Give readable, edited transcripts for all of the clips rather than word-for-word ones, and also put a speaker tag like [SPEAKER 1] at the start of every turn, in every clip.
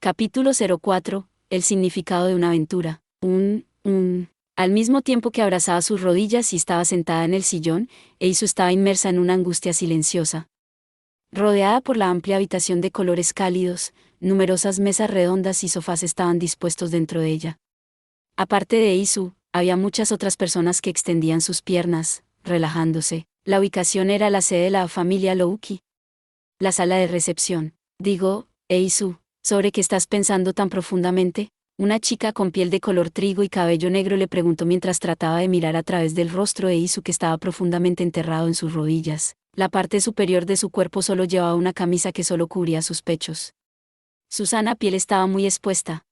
[SPEAKER 1] Capítulo 04. El significado de una aventura. Al mismo tiempo que abrazaba sus rodillas y estaba sentada en el sillón, Eisu estaba inmersa en una angustia silenciosa. Rodeada por la amplia habitación de colores cálidos, numerosas mesas redondas y sofás estaban dispuestos dentro de ella. Aparte de Eisu, había muchas otras personas que extendían sus piernas, relajándose. La ubicación era la sede de la familia Louki. La sala de recepción. Digo, Eisu, ¿sobre qué estás pensando tan profundamente? Una chica con piel de color trigo y cabello negro le preguntó mientras trataba de mirar a través del rostro de Eisu que estaba profundamente enterrado en sus rodillas. La parte superior de su cuerpo solo llevaba una camisa que solo cubría sus pechos. Su sana piel estaba muy expuesta.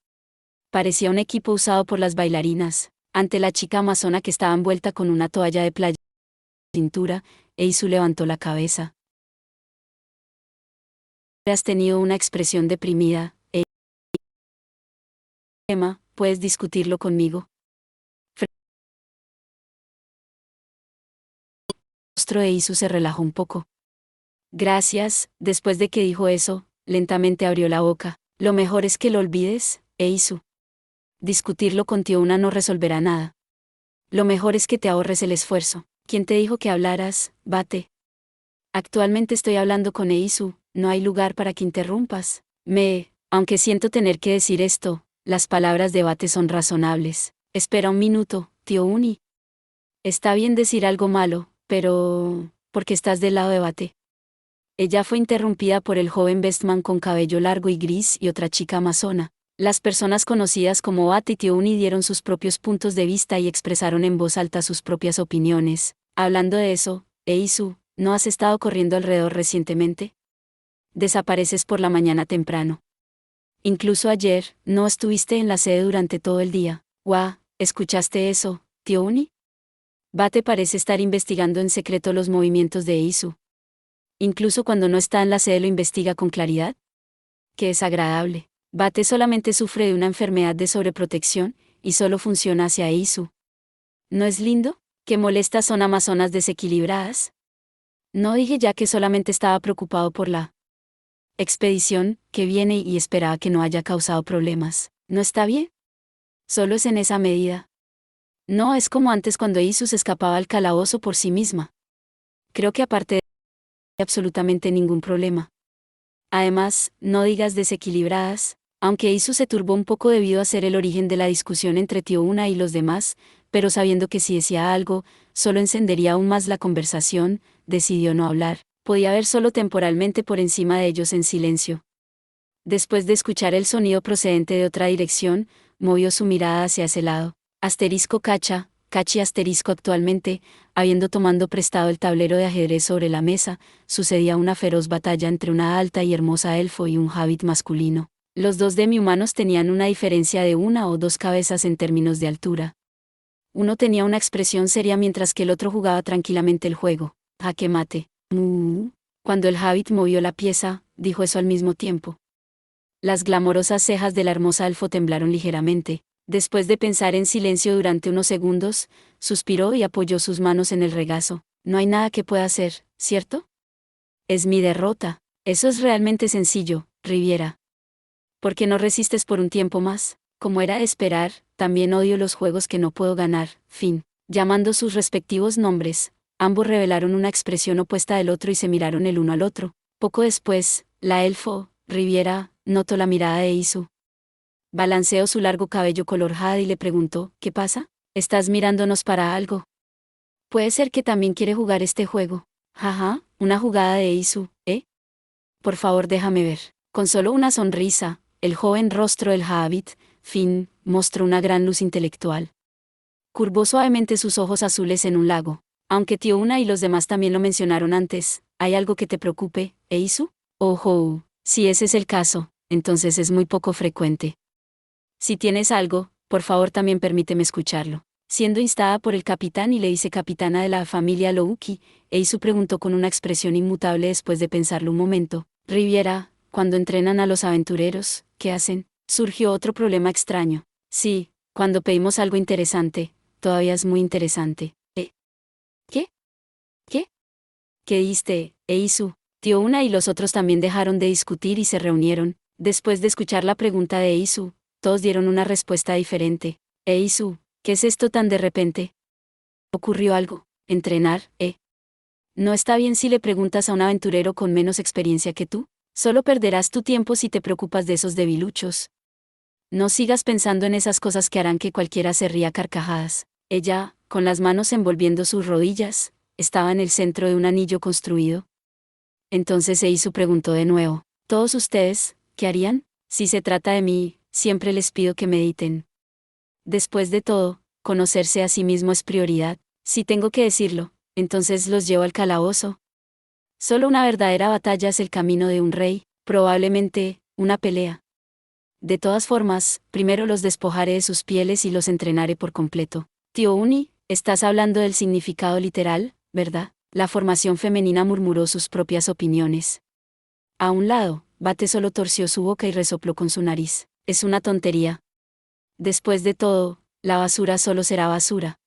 [SPEAKER 1] Parecía un equipo usado por las bailarinas. Ante la chica amazona que estaba envuelta con una toalla de playa en la cintura, Eisu levantó la cabeza. Has tenido una expresión deprimida. Emma, ¿puedes discutirlo conmigo? El rostro de Eisu se relajó un poco. Gracias. Después de que dijo eso, lentamente abrió la boca. Lo mejor es que lo olvides, Eisu. Discutirlo con Tío Una no resolverá nada. Lo mejor es que te ahorres el esfuerzo. ¿Quién te dijo que hablaras, Bate? Actualmente estoy hablando con Eisu, no hay lugar para que interrumpas. Aunque siento tener que decir esto, las palabras de Bate son razonables. Espera un minuto, Tío Uni. Está bien decir algo malo, pero ¿por qué estás del lado de Bate? Ella fue interrumpida por el joven Bestman con cabello largo y gris y otra chica amazona. Las personas conocidas como Bate y Tío Uni dieron sus propios puntos de vista y expresaron en voz alta sus propias opiniones. Hablando de eso, Eisu, ¿no has estado corriendo alrededor recientemente? Desapareces por la mañana temprano. Incluso ayer, no estuviste en la sede durante todo el día. Guau, ¿escuchaste eso, Tío Uni? Bate parece estar investigando en secreto los movimientos de Eisu. Incluso cuando no está en la sede lo investiga con claridad. Qué desagradable. Bate solamente sufre de una enfermedad de sobreprotección, y solo funciona hacia Eisu. ¿No es lindo? ¿Qué molestas son amazonas desequilibradas? No dije ya que solamente estaba preocupado por la expedición que viene y esperaba que no haya causado problemas. ¿No está bien? Solo es en esa medida. No es como antes cuando Eisu se escapaba al calabozo por sí misma. Creo que aparte de absolutamente ningún problema. Además, no digas desequilibradas, aunque Eisu se turbó un poco debido a ser el origen de la discusión entre Tío Una y los demás, pero sabiendo que si decía algo, solo encendería aún más la conversación, decidió no hablar. Podía ver solo temporalmente por encima de ellos en silencio. Después de escuchar el sonido procedente de otra dirección, movió su mirada hacia ese lado. Cachi asterisco actualmente, habiendo tomado prestado el tablero de ajedrez sobre la mesa, sucedía una feroz batalla entre una alta y hermosa elfo y un hobbit masculino. Los dos demi-humanos tenían una diferencia de 1 o 2 cabezas en términos de altura. Uno tenía una expresión seria mientras que el otro jugaba tranquilamente el juego. Jaque mate. Cuando el hobbit movió la pieza, dijo eso al mismo tiempo. Las glamorosas cejas de la hermosa elfo temblaron ligeramente. Después de pensar en silencio durante unos segundos, suspiró y apoyó sus manos en el regazo. No hay nada que pueda hacer, ¿cierto? Es mi derrota. Eso es realmente sencillo, Riviera. ¿Por qué no resistes por un tiempo más? Como era de esperar, también odio los juegos que no puedo ganar. Fin. Llamando sus respectivos nombres, ambos revelaron una expresión opuesta del otro y se miraron el uno al otro. Poco después, la elfo, Riviera, notó la mirada de Eisu. Balanceó su largo cabello color jade y le preguntó, ¿qué pasa? ¿Estás mirándonos para algo? Puede ser que también quiere jugar este juego. Jaja, una jugada de Eisu, ¿eh? Por favor déjame ver. Con solo una sonrisa, el joven rostro del hobbit, Finn, mostró una gran luz intelectual. Curvó suavemente sus ojos azules en un lago. Aunque Tío Una y los demás también lo mencionaron antes, ¿hay algo que te preocupe, Eisu? Ojo, si ese es el caso, entonces es muy poco frecuente. Si tienes algo, por favor también permíteme escucharlo. Siendo instada por el capitán y le hice capitana de la familia Louki, Eisu preguntó con una expresión inmutable después de pensarlo un momento. Riviera, cuando entrenan a los aventureros, ¿qué hacen? Surgió otro problema extraño. Sí, cuando pedimos algo interesante, todavía es muy interesante. ¿Qué? ¿Qué? ¿Qué diste, Eisu? Tío Una y los otros también dejaron de discutir y se reunieron, Después de escuchar la pregunta de Eisu, todos dieron una respuesta diferente. Eisu, ¿qué es esto tan de repente? ¿Ocurrió algo? ¿Entrenar, ¿No está bien si le preguntas a un aventurero con menos experiencia que tú? Solo perderás tu tiempo si te preocupas de esos debiluchos. No sigas pensando en esas cosas que harán que cualquiera se ría a carcajadas. Ella, con las manos envolviendo sus rodillas, estaba en el centro de un anillo construido. Entonces Eisu preguntó de nuevo, ¿todos ustedes, qué harían? Si se trata de mí, siempre les pido que mediten. Después de todo, conocerse a sí mismo es prioridad. Si tengo que decirlo, entonces los llevo al calabozo. Solo una verdadera batalla es el camino de un rey, probablemente, una pelea. De todas formas, primero los despojaré de sus pieles y los entrenaré por completo. Tío Uni, estás hablando del significado literal, ¿verdad? La formación femenina murmuró sus propias opiniones. A un lado, Bate solo torció su boca y resopló con su nariz. Es una tontería. Después de todo, la basura solo será basura.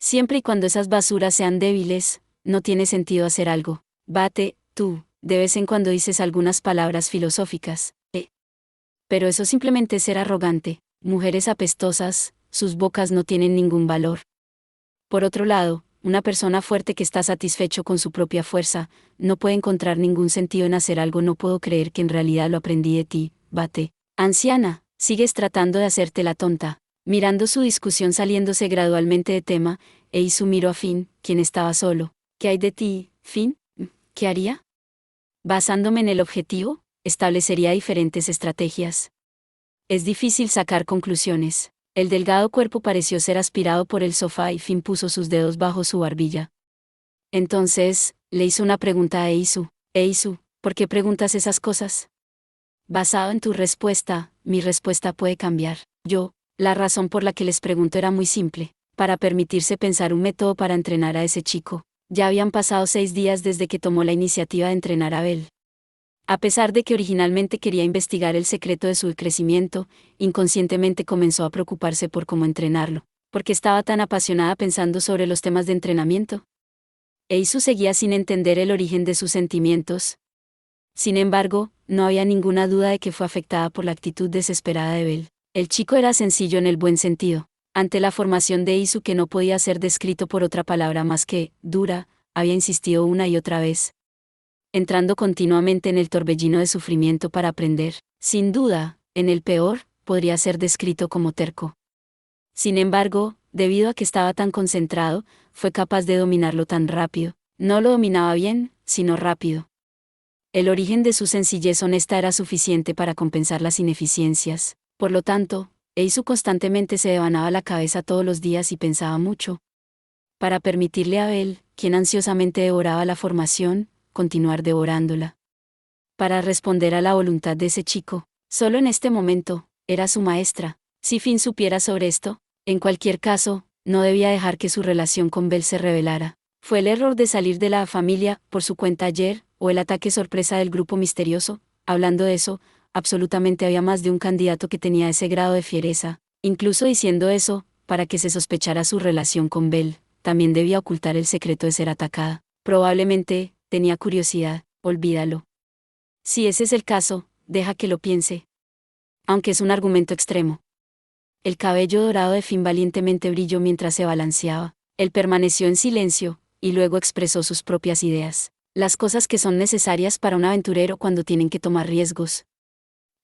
[SPEAKER 1] Siempre y cuando esas basuras sean débiles, no tiene sentido hacer algo. Bate, tú, de vez en cuando dices algunas palabras filosóficas, Pero eso simplemente es ser arrogante. Mujeres apestosas, sus bocas no tienen ningún valor. Por otro lado, una persona fuerte que está satisfecho con su propia fuerza, no puede encontrar ningún sentido en hacer algo. No puedo creer que en realidad lo aprendí de ti, Bate. Anciana, sigues tratando de hacerte la tonta. Mirando su discusión saliéndose gradualmente de tema, Eisu miró a Finn, quien estaba solo. ¿Qué hay de ti, Finn? ¿Qué haría? Basándome en el objetivo, establecería diferentes estrategias. Es difícil sacar conclusiones. El delgado cuerpo pareció ser aspirado por el sofá y Finn puso sus dedos bajo su barbilla. Entonces, le hizo una pregunta a Eisu. Eisu, ¿por qué preguntas esas cosas? Basado en tu respuesta, mi respuesta puede cambiar. La razón por la que les pregunto era muy simple, para permitirse pensar un método para entrenar a ese chico. Ya habían pasado 6 días desde que tomó la iniciativa de entrenar a Bell. A pesar de que originalmente quería investigar el secreto de su crecimiento, inconscientemente comenzó a preocuparse por cómo entrenarlo. ¿Por qué estaba tan apasionada pensando sobre los temas de entrenamiento? Eisu seguía sin entender el origen de sus sentimientos. Sin embargo, no había ninguna duda de que fue afectada por la actitud desesperada de Bell. El chico era sencillo en el buen sentido. Ante la formación de Eisu, que no podía ser descrito por otra palabra más que dura, había insistido una y otra vez, entrando continuamente en el torbellino de sufrimiento para aprender. Sin duda, en el peor, podría ser descrito como terco. Sin embargo, debido a que estaba tan concentrado, fue capaz de dominarlo tan rápido. No lo dominaba bien, sino rápido. El origen de su sencillez honesta era suficiente para compensar las ineficiencias. Por lo tanto, Eisu constantemente se devanaba la cabeza todos los días y pensaba mucho. Para permitirle a Bell, quien ansiosamente devoraba la formación, continuar devorándola. Para responder a la voluntad de ese chico, solo en este momento, era su maestra. Si Finn supiera sobre esto, en cualquier caso, no debía dejar que su relación con Bell se revelara. Fue el error de salir de la familia por su cuenta ayer, o el ataque sorpresa del grupo misterioso. Hablando de eso, absolutamente había más de un candidato que tenía ese grado de fiereza. Incluso diciendo eso, para que se sospechara su relación con Bell, también debía ocultar el secreto de ser atacada. Probablemente, tenía curiosidad, olvídalo. Si ese es el caso, deja que lo piense. Aunque es un argumento extremo. El cabello dorado de Finn valientemente brilló mientras se balanceaba. Él permaneció en silencio, y luego expresó sus propias ideas. Las cosas que son necesarias para un aventurero cuando tienen que tomar riesgos.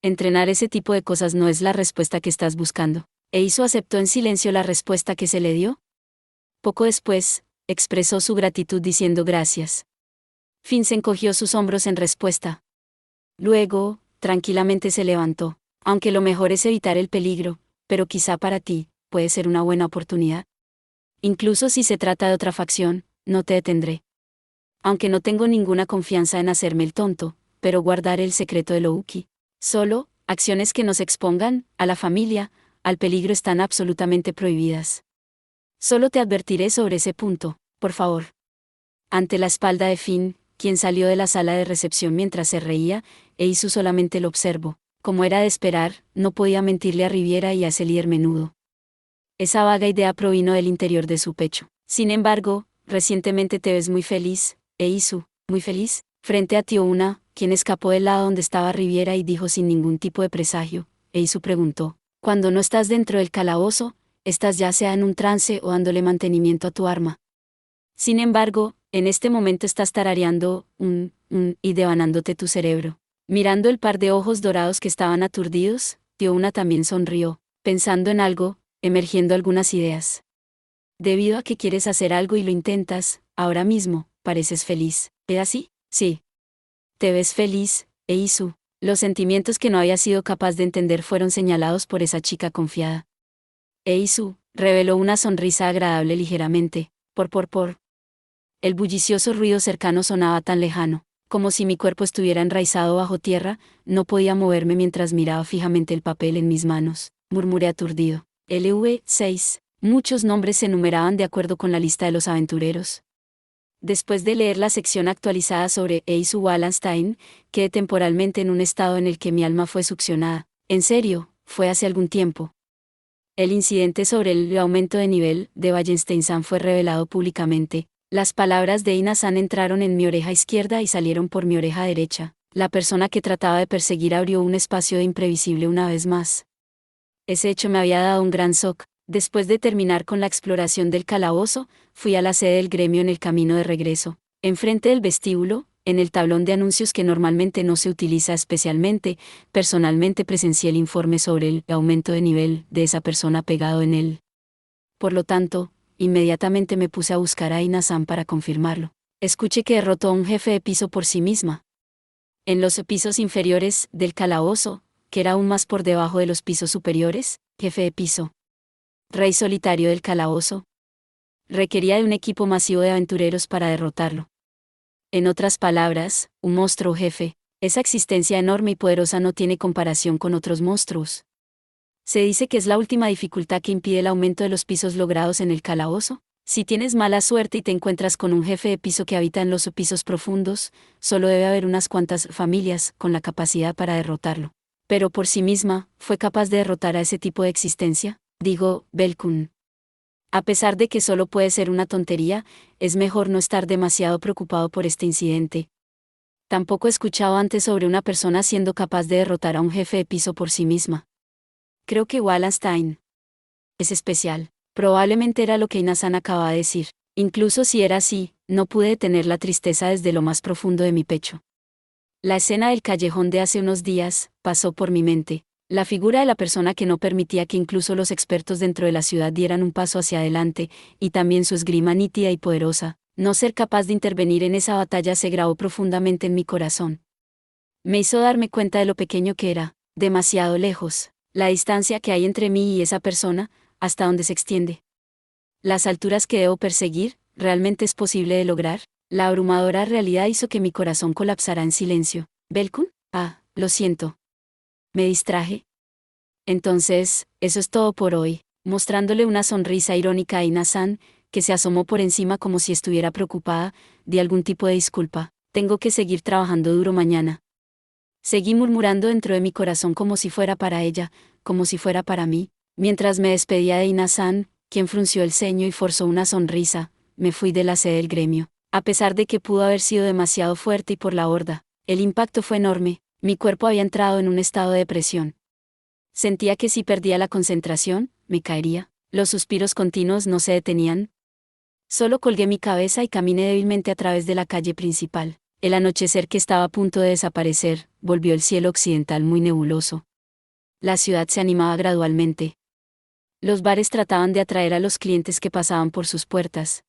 [SPEAKER 1] Entrenar ese tipo de cosas no es la respuesta que estás buscando. Eisu aceptó en silencio la respuesta que se le dio. Poco después, expresó su gratitud diciendo gracias. Finn se encogió sus hombros en respuesta. Luego, tranquilamente se levantó. Aunque lo mejor es evitar el peligro, pero quizá para ti, puede ser una buena oportunidad. Incluso si se trata de otra facción, no te detendré. Aunque no tengo ninguna confianza en hacerme el tonto, pero guardaré el secreto de Louki. Solo, acciones que nos expongan, a la familia, al peligro están absolutamente prohibidas. Solo te advertiré sobre ese punto, por favor. Ante la espalda de Finn, quien salió de la sala de recepción mientras se reía, Eisu solamente lo observó. Como era de esperar, no podía mentirle a Riviera y a ese líder menudo. Esa vaga idea provino del interior de su pecho. Sin embargo, recientemente te ves muy feliz, Eisu, muy feliz, frente a Tio Una, quien escapó del lado donde estaba Riviera y dijo sin ningún tipo de presagio. Eisu preguntó: cuando no estás dentro del calabozo, estás ya sea en un trance o dándole mantenimiento a tu arma. Sin embargo, en este momento estás tarareando y devanándote tu cerebro. Mirando el par de ojos dorados que estaban aturdidos, Tio Una también sonrió, pensando en algo, emergiendo algunas ideas. Debido a que quieres hacer algo y lo intentas, ahora mismo, pareces feliz. ¿Es así? Sí. Te ves feliz, Eisu. Los sentimientos que no había sido capaz de entender fueron señalados por esa chica confiada. Eisu reveló una sonrisa agradable ligeramente. Por. El bullicioso ruido cercano sonaba tan lejano, como si mi cuerpo estuviera enraizado bajo tierra, no podía moverme mientras miraba fijamente el papel en mis manos, murmuré aturdido. LV6. Muchos nombres se numeraban de acuerdo con la lista de los aventureros. Después de leer la sección actualizada sobre Eisu Wallenstein, quedé temporalmente en un estado en el que mi alma fue succionada. En serio, fue hace algún tiempo. El incidente sobre el aumento de nivel de Wallenstein fue revelado públicamente. Las palabras de Ina-san entraron en mi oreja izquierda y salieron por mi oreja derecha. La persona que trataba de perseguir abrió un espacio de imprevisible una vez más. Ese hecho me había dado un gran shock. Después de terminar con la exploración del calabozo, fui a la sede del gremio en el camino de regreso. Enfrente del vestíbulo, en el tablón de anuncios que normalmente no se utiliza especialmente, personalmente presencié el informe sobre el aumento de nivel de esa persona pegado en él. Por lo tanto, inmediatamente me puse a buscar a Ina-san para confirmarlo. Escuché que derrotó a un jefe de piso por sí misma. En los pisos inferiores del calabozo, que era aún más por debajo de los pisos superiores, jefe de piso. Rey solitario del calabozo. Requería de un equipo masivo de aventureros para derrotarlo. En otras palabras, un monstruo jefe. Esa existencia enorme y poderosa no tiene comparación con otros monstruos. Se dice que es la última dificultad que impide el aumento de los pisos logrados en el calabozo. Si tienes mala suerte y te encuentras con un jefe de piso que habita en los pisos profundos, solo debe haber unas cuantas familias con la capacidad para derrotarlo. Pero por sí misma, ¿fue capaz de derrotar a ese tipo de existencia? Digo, Belkun. A pesar de que solo puede ser una tontería, es mejor no estar demasiado preocupado por este incidente. Tampoco he escuchado antes sobre una persona siendo capaz de derrotar a un jefe de piso por sí misma. Creo que Wallenstein es especial. Probablemente era lo que Ina-san acababa de decir. Incluso si era así, no pude detener la tristeza desde lo más profundo de mi pecho. La escena del callejón de hace unos días pasó por mi mente. La figura de la persona que no permitía que incluso los expertos dentro de la ciudad dieran un paso hacia adelante, y también su esgrima nítida y poderosa. No ser capaz de intervenir en esa batalla se grabó profundamente en mi corazón. Me hizo darme cuenta de lo pequeño que era, demasiado lejos, la distancia que hay entre mí y esa persona, hasta donde se extiende. Las alturas que debo perseguir, ¿realmente es posible de lograr? La abrumadora realidad hizo que mi corazón colapsara en silencio. ¿Belkun? Lo siento. Me distraje. Entonces, eso es todo por hoy, mostrándole una sonrisa irónica a Ina-san, que se asomó por encima como si estuviera preocupada, di algún tipo de disculpa. Tengo que seguir trabajando duro mañana. Seguí murmurando dentro de mi corazón como si fuera para ella, como si fuera para mí. Mientras me despedía de Ina-san, quien frunció el ceño y forzó una sonrisa, me fui de la sede del gremio. A pesar de que pudo haber sido demasiado fuerte y por la horda, el impacto fue enorme. Mi cuerpo había entrado en un estado de depresión. Sentía que si perdía la concentración, me caería. Los suspiros continuos no se detenían. Solo colgué mi cabeza y caminé débilmente a través de la calle principal. El anochecer que estaba a punto de desaparecer, volvió el cielo occidental muy nebuloso. La ciudad se animaba gradualmente. Los bares trataban de atraer a los clientes que pasaban por sus puertas.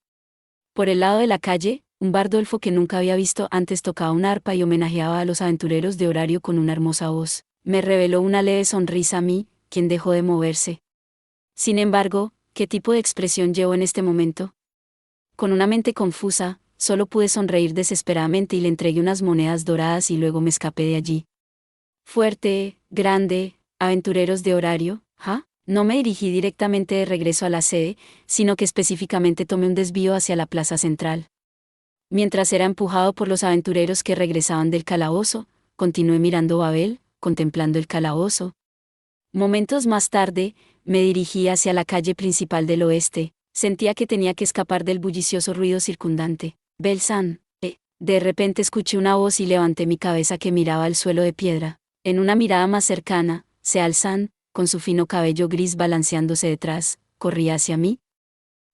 [SPEAKER 1] Por el lado de la calle, un bardolfo que nunca había visto antes tocaba una arpa y homenajeaba a los aventureros de horario con una hermosa voz. Me reveló una leve sonrisa a mí, quien dejó de moverse. Sin embargo, ¿qué tipo de expresión llevo en este momento? Con una mente confusa, solo pude sonreír desesperadamente y le entregué unas monedas doradas y luego me escapé de allí. Fuerte, grande, aventureros de horario, ¿ja? No me dirigí directamente de regreso a la sede, sino que específicamente tomé un desvío hacia la plaza central. Mientras era empujado por los aventureros que regresaban del calabozo, continué mirando Babel, contemplando el calabozo. Momentos más tarde, me dirigí hacia la calle principal del oeste. Sentía que tenía que escapar del bullicioso ruido circundante. Belsan, De repente escuché una voz y levanté mi cabeza que miraba al suelo de piedra. En una mirada más cercana, Seal-san, con su fino cabello gris balanceándose detrás, corría hacia mí.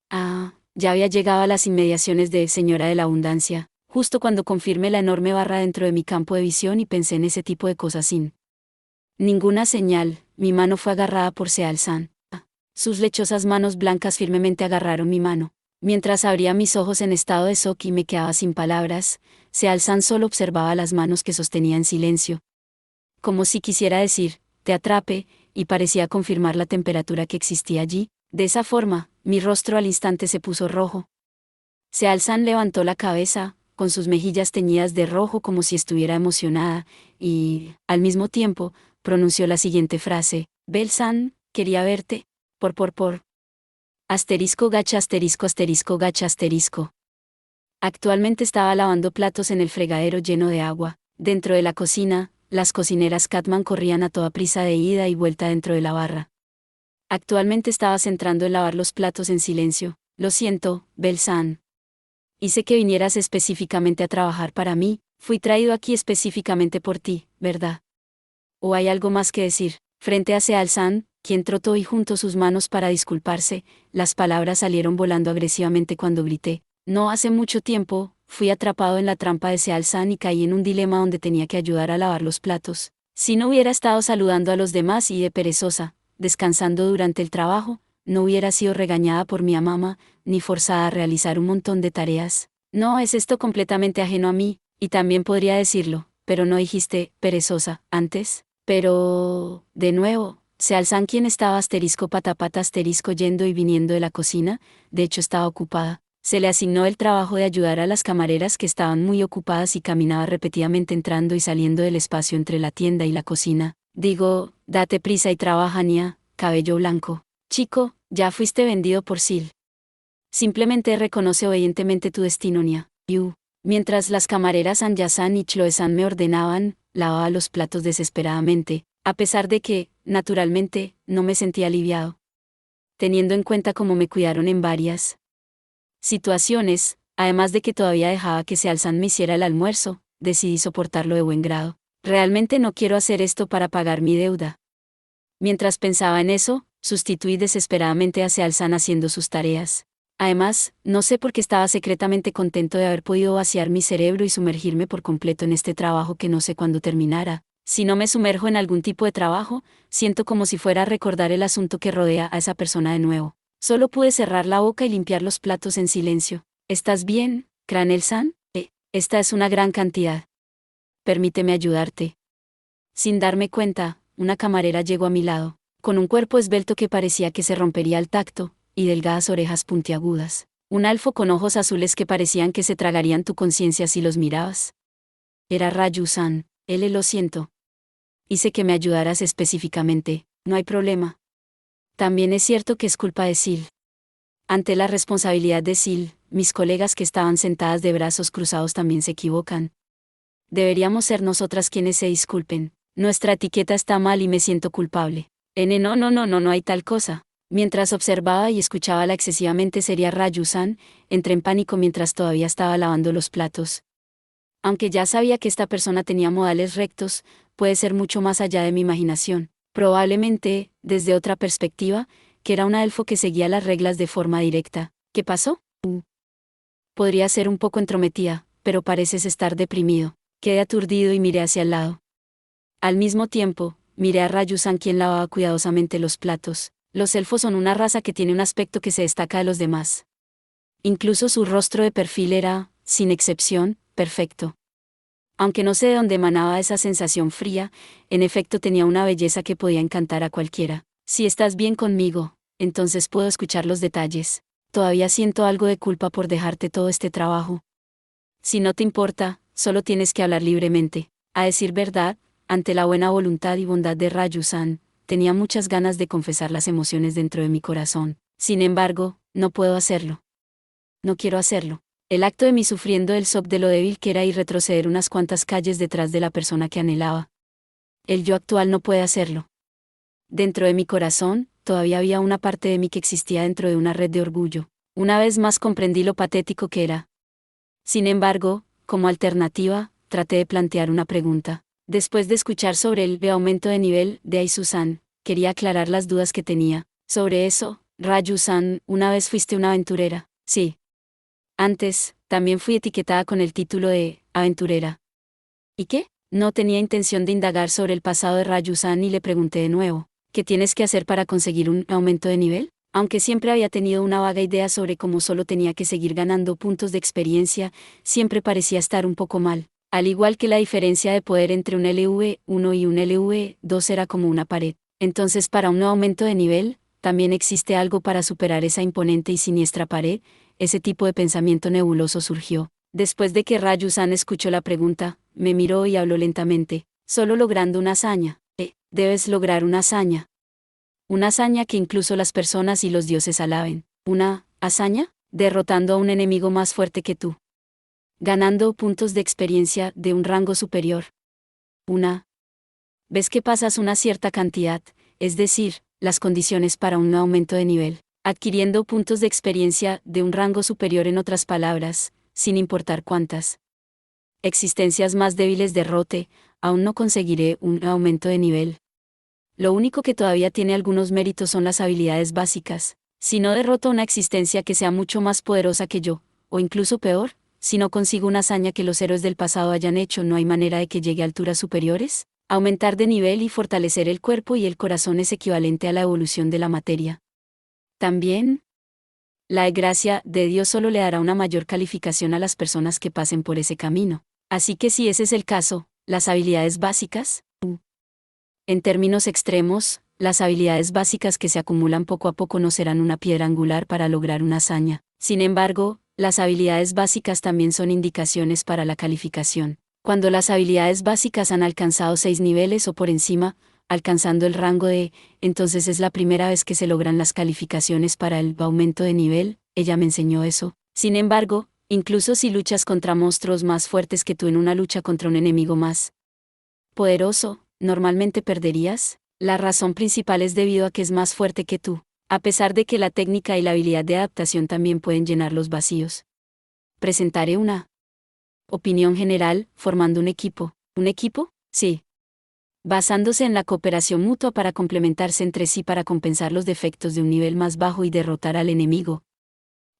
[SPEAKER 1] Ya había llegado a las inmediaciones de Señora de la Abundancia, justo cuando confirmé la enorme barra dentro de mi campo de visión y pensé en ese tipo de cosas sin ninguna señal. Mi mano fue agarrada por Seal-san. Sus lechosas manos blancas firmemente agarraron mi mano. Mientras abría mis ojos en estado de shock y me quedaba sin palabras, Seal-san solo observaba las manos que sostenía en silencio. Como si quisiera decir, te atrape, y parecía confirmar la temperatura que existía allí. De esa forma, mi rostro al instante se puso rojo. Seal-san levantó la cabeza, con sus mejillas teñidas de rojo como si estuviera emocionada, y, al mismo tiempo, pronunció la siguiente frase: Bel-san, quería verte. Por. Asterisco gacha asterisco asterisco gacha asterisco. Actualmente estaba lavando platos en el fregadero lleno de agua. Dentro de la cocina, las cocineras Catman corrían a toda prisa de ida y vuelta dentro de la barra. Actualmente estaba centrando en lavar los platos en silencio. Lo siento, Bel-san. Hice que vinieras específicamente a trabajar para mí, fui traído aquí específicamente por ti, ¿verdad? ¿O hay algo más que decir? Frente a Seal-san, quien trotó y juntó sus manos para disculparse, las palabras salieron volando agresivamente cuando grité. No hace mucho tiempo, fui atrapado en la trampa de Seal-san y caí en un dilema donde tenía que ayudar a lavar los platos. Si no hubiera estado saludando a los demás y de perezosa, descansando durante el trabajo, no hubiera sido regañada por mi mamá, ni forzada a realizar un montón de tareas. No es esto completamente ajeno a mí, y también podría decirlo, pero no dijiste, perezosa, antes. Pero, de nuevo, Seal-san quien estaba asterisco patapata asterisco yendo y viniendo de la cocina, de hecho estaba ocupada. Se le asignó el trabajo de ayudar a las camareras que estaban muy ocupadas y caminaba repetidamente entrando y saliendo del espacio entre la tienda y la cocina. Digo, date prisa y trabaja, Nia, cabello blanco. Chico, ya fuiste vendido por Sil. Simplemente reconoce obedientemente tu destino, Nia. Mientras las camareras Anya-san y Chloe-san me ordenaban, lavaba los platos desesperadamente, a pesar de que, naturalmente, no me sentía aliviado. Teniendo en cuenta cómo me cuidaron en varias situaciones, además de que todavía dejaba que Seal-san me hiciera el almuerzo, decidí soportarlo de buen grado. Realmente no quiero hacer esto para pagar mi deuda. Mientras pensaba en eso, sustituí desesperadamente a Seal-san haciendo sus tareas. Además, no sé por qué estaba secretamente contento de haber podido vaciar mi cerebro y sumergirme por completo en este trabajo que no sé cuándo terminara. Si no me sumerjo en algún tipo de trabajo, siento como si fuera a recordar el asunto que rodea a esa persona de nuevo. Solo pude cerrar la boca y limpiar los platos en silencio. ¿Estás bien, Cranel-san? Esta es una gran cantidad. Permíteme ayudarte. Sin darme cuenta, una camarera llegó a mi lado, con un cuerpo esbelto que parecía que se rompería al tacto, y delgadas orejas puntiagudas. Un elfo con ojos azules que parecían que se tragarían tu conciencia si los mirabas. Era Raju-san. Lo siento. Hice que me ayudaras específicamente, no hay problema. También es cierto que es culpa de Sil. Ante la responsabilidad de Sil, mis colegas que estaban sentadas de brazos cruzados también se equivocan. Deberíamos ser nosotras quienes se disculpen. Nuestra etiqueta está mal y me siento culpable. No hay tal cosa. Mientras observaba y escuchaba la excesivamente seria Raju-san, entré en pánico mientras todavía estaba lavando los platos. Aunque ya sabía que esta persona tenía modales rectos, puede ser mucho más allá de mi imaginación. Probablemente, desde otra perspectiva, que era una elfo que seguía las reglas de forma directa. ¿Qué pasó? Podría ser un poco entrometida, pero pareces estar deprimido. Quedé aturdido y miré hacia el lado. Al mismo tiempo, miré a Raju-san quien lavaba cuidadosamente los platos. Los elfos son una raza que tiene un aspecto que se destaca de los demás. Incluso su rostro de perfil era, sin excepción, perfecto. Aunque no sé de dónde emanaba esa sensación fría, en efecto tenía una belleza que podía encantar a cualquiera. Si estás bien conmigo, entonces puedo escuchar los detalles. Todavía siento algo de culpa por dejarte todo este trabajo. Si no te importa, solo tienes que hablar libremente. A decir verdad, ante la buena voluntad y bondad de Raju-san, tenía muchas ganas de confesar las emociones dentro de mi corazón. Sin embargo, no puedo hacerlo. No quiero hacerlo. El acto de mí sufriendo el shock de lo débil que era y retroceder unas cuantas calles detrás de la persona que anhelaba. El yo actual no puede hacerlo. Dentro de mi corazón, todavía había una parte de mí que existía dentro de una red de orgullo. Una vez más comprendí lo patético que era. Sin embargo, como alternativa, traté de plantear una pregunta. Después de escuchar sobre el aumento de nivel de Aizu-san, quería aclarar las dudas que tenía. Sobre eso, Raju-san, una vez fuiste una aventurera. Sí. Antes, también fui etiquetada con el título de aventurera. ¿Y qué? No tenía intención de indagar sobre el pasado de Raju-san y le pregunté de nuevo, ¿qué tienes que hacer para conseguir un aumento de nivel? Aunque siempre había tenido una vaga idea sobre cómo solo tenía que seguir ganando puntos de experiencia, siempre parecía estar un poco mal. Al igual que la diferencia de poder entre un LV1 y un LV2 era como una pared. Entonces, para un aumento de nivel, también existe algo para superar esa imponente y siniestra pared. Ese tipo de pensamiento nebuloso surgió. Después de que Raju-san escuchó la pregunta, me miró y habló lentamente, solo logrando una hazaña. Debes lograr una hazaña. Una hazaña que incluso las personas y los dioses alaben. ¿Una hazaña? Derrotando a un enemigo más fuerte que tú. Ganando puntos de experiencia de un rango superior. Ves que pasas una cierta cantidad, es decir, las condiciones para un aumento de nivel, adquiriendo puntos de experiencia de un rango superior, en otras palabras, sin importar cuántas existencias más débiles derrote, aún no conseguiré un aumento de nivel. Lo único que todavía tiene algunos méritos son las habilidades básicas. Si no derroto una existencia que sea mucho más poderosa que yo, o incluso peor, si no consigo una hazaña que los héroes del pasado hayan hecho, no hay manera de que llegue a alturas superiores. Aumentar de nivel y fortalecer el cuerpo y el corazón es equivalente a la evolución de la materia. También, la gracia de Dios solo le dará una mayor calificación a las personas que pasen por ese camino. Así que si ese es el caso, las habilidades básicas, en términos extremos, las habilidades básicas que se acumulan poco a poco no serán una piedra angular para lograr una hazaña. Sin embargo, las habilidades básicas también son indicaciones para la calificación. Cuando las habilidades básicas han alcanzado 6 niveles o por encima, alcanzando el rango de, entonces es la primera vez que se logran las calificaciones para el aumento de nivel. Ella me enseñó eso. Sin embargo, incluso si luchas contra monstruos más fuertes que tú en una lucha contra un enemigo más poderoso, normalmente perderías. La razón principal es debido a que es más fuerte que tú, a pesar de que la técnica y la habilidad de adaptación también pueden llenar los vacíos. Presentaré una opinión general, formando un equipo. ¿Un equipo? Sí. Basándose en la cooperación mutua para complementarse entre sí para compensar los defectos de un nivel más bajo y derrotar al enemigo.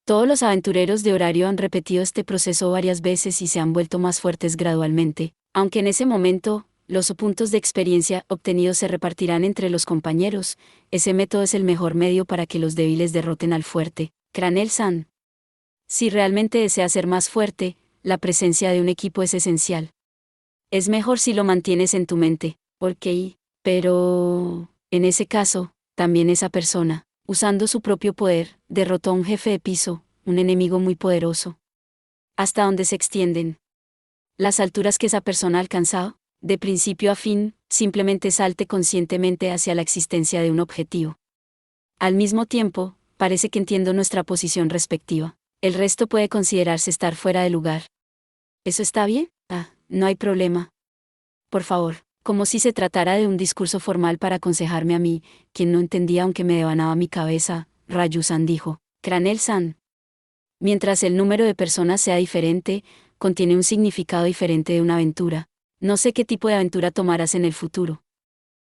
[SPEAKER 1] Todos los aventureros de horario han repetido este proceso varias veces y se han vuelto más fuertes gradualmente, aunque en ese momento, los puntos de experiencia obtenidos se repartirán entre los compañeros. Ese método es el mejor medio para que los débiles derroten al fuerte. Cranel-san. Si realmente deseas ser más fuerte, la presencia de un equipo es esencial. Es mejor si lo mantienes en tu mente, pero, en ese caso, también esa persona, usando su propio poder, derrotó a un jefe de piso, un enemigo muy poderoso. ¿Hasta dónde se extienden las alturas que esa persona ha alcanzado? De principio a fin, simplemente salte conscientemente hacia la existencia de un objetivo. Al mismo tiempo, parece que entiendo nuestra posición respectiva. El resto puede considerarse estar fuera de lugar. ¿Eso está bien? No hay problema. Por favor, como si se tratara de un discurso formal para aconsejarme a mí, quien no entendía aunque me devanaba mi cabeza, Raju-san dijo. Cranel-san. Mientras el número de personas sea diferente, contiene un significado diferente de una aventura. No sé qué tipo de aventura tomarás en el futuro.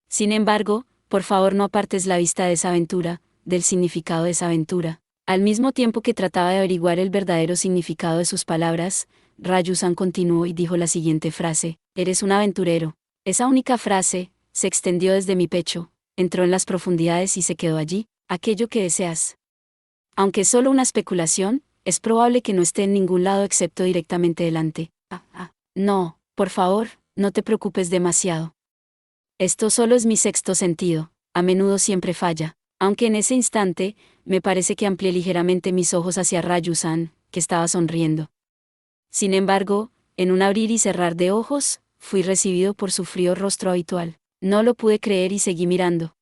[SPEAKER 1] Sin embargo, por favor no apartes la vista de esa aventura, del significado de esa aventura. Al mismo tiempo que trataba de averiguar el verdadero significado de sus palabras, Raju-san continuó y dijo la siguiente frase: eres un aventurero. Esa única frase se extendió desde mi pecho, entró en las profundidades y se quedó allí. Aquello que deseas. Aunque es solo una especulación, es probable que no esté en ningún lado excepto directamente delante. No, por favor, no te preocupes demasiado. Esto solo es mi sexto sentido, a menudo siempre falla. Aunque en ese instante, me parece que amplié ligeramente mis ojos hacia Raju-san, que estaba sonriendo. Sin embargo, en un abrir y cerrar de ojos, fui recibido por su frío rostro habitual. No lo pude creer y seguí mirando.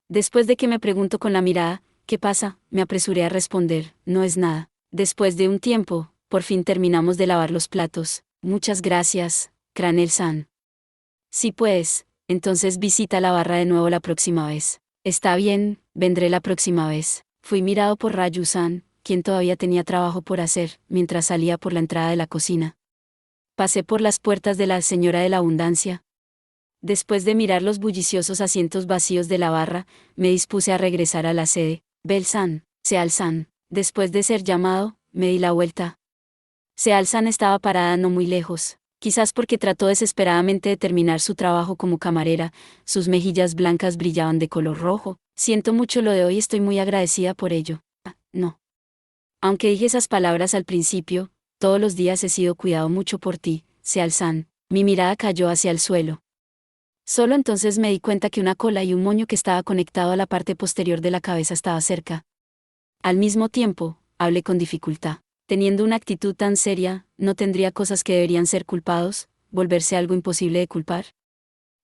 [SPEAKER 1] Después de que me preguntó con la mirada, ¿qué pasa?, me apresuré a responder, no es nada. Después de un tiempo, por fin terminamos de lavar los platos. Muchas gracias, Cranel-san. Si puedes, entonces visita la barra de nuevo la próxima vez. Está bien, vendré la próxima vez. Fui mirado por Raju-san, quien todavía tenía trabajo por hacer, mientras salía por la entrada de la cocina. Pasé por las puertas de la Señora de la Abundancia. Después de mirar los bulliciosos asientos vacíos de la barra, me dispuse a regresar a la sede. Belsan, Sealsan. Después de ser llamado, me di la vuelta. Sealsan estaba parada no muy lejos, quizás porque trató desesperadamente de terminar su trabajo como camarera. Sus mejillas blancas brillaban de color rojo. Siento mucho lo de hoy, estoy muy agradecida por ello. No. Aunque dije esas palabras al principio, todos los días he sido cuidado mucho por ti, Sealsan. Mi mirada cayó hacia el suelo. Solo entonces me di cuenta que una cola y un moño que estaba conectado a la parte posterior de la cabeza estaba cerca. Al mismo tiempo, hablé con dificultad. Teniendo una actitud tan seria, ¿no tendría cosas que deberían ser culpados, volverse algo imposible de culpar?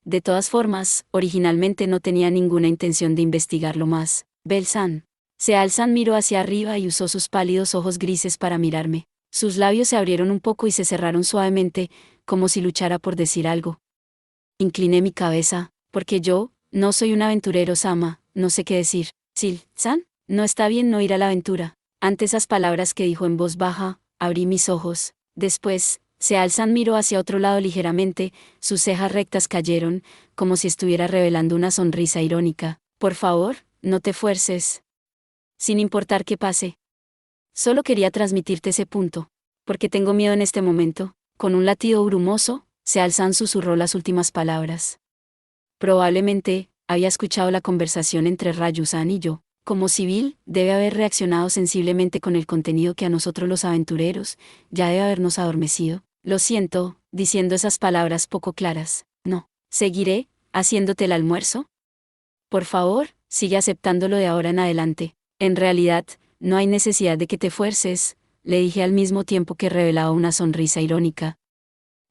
[SPEAKER 1] De todas formas, originalmente no tenía ninguna intención de investigarlo más. Belsan. Sealsan miró hacia arriba y usó sus pálidos ojos grises para mirarme. Sus labios se abrieron un poco y se cerraron suavemente, como si luchara por decir algo. Incliné mi cabeza, porque yo, no soy un aventurero Sama, no sé qué decir. Sealsan, no está bien no ir a la aventura. Ante esas palabras que dijo en voz baja, abrí mis ojos. Después, Sealsan miró hacia otro lado ligeramente, sus cejas rectas cayeron, como si estuviera revelando una sonrisa irónica. Por favor, no te fuerces. Sin importar qué pase. Solo quería transmitirte ese punto. Porque tengo miedo en este momento. Con un latido brumoso, Sealsan susurró las últimas palabras. Probablemente, había escuchado la conversación entre Raju-san y yo. Como civil, debe haber reaccionado sensiblemente con el contenido que a nosotros los aventureros, ya debe habernos adormecido. Lo siento, diciendo esas palabras poco claras. No. ¿Seguiré, haciéndote el almuerzo? Por favor, sigue aceptándolo de ahora en adelante. En realidad, no hay necesidad de que te fuerces, le dije al mismo tiempo que revelaba una sonrisa irónica.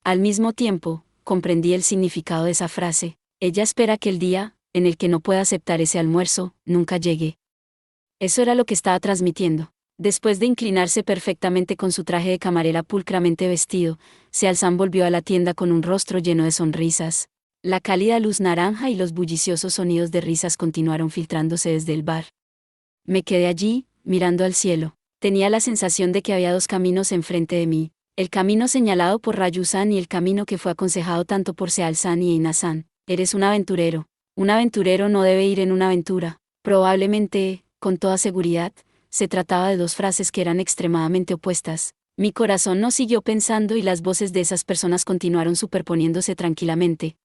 [SPEAKER 1] Al mismo tiempo, comprendí el significado de esa frase. Ella espera que el día, en el que no pueda aceptar ese almuerzo, nunca llegue. Eso era lo que estaba transmitiendo. Después de inclinarse perfectamente con su traje de camarera pulcramente vestido, Sealsan volvió a la tienda con un rostro lleno de sonrisas. La cálida luz naranja y los bulliciosos sonidos de risas continuaron filtrándose desde el bar. Me quedé allí, mirando al cielo. Tenía la sensación de que había dos caminos enfrente de mí, el camino señalado por Raju-san y el camino que fue aconsejado tanto por Sealsan y Eina-san. Eres un aventurero. Un aventurero no debe ir en una aventura. Probablemente, con toda seguridad, se trataba de dos frases que eran extremadamente opuestas. Mi corazón no siguió pensando y las voces de esas personas continuaron superponiéndose tranquilamente.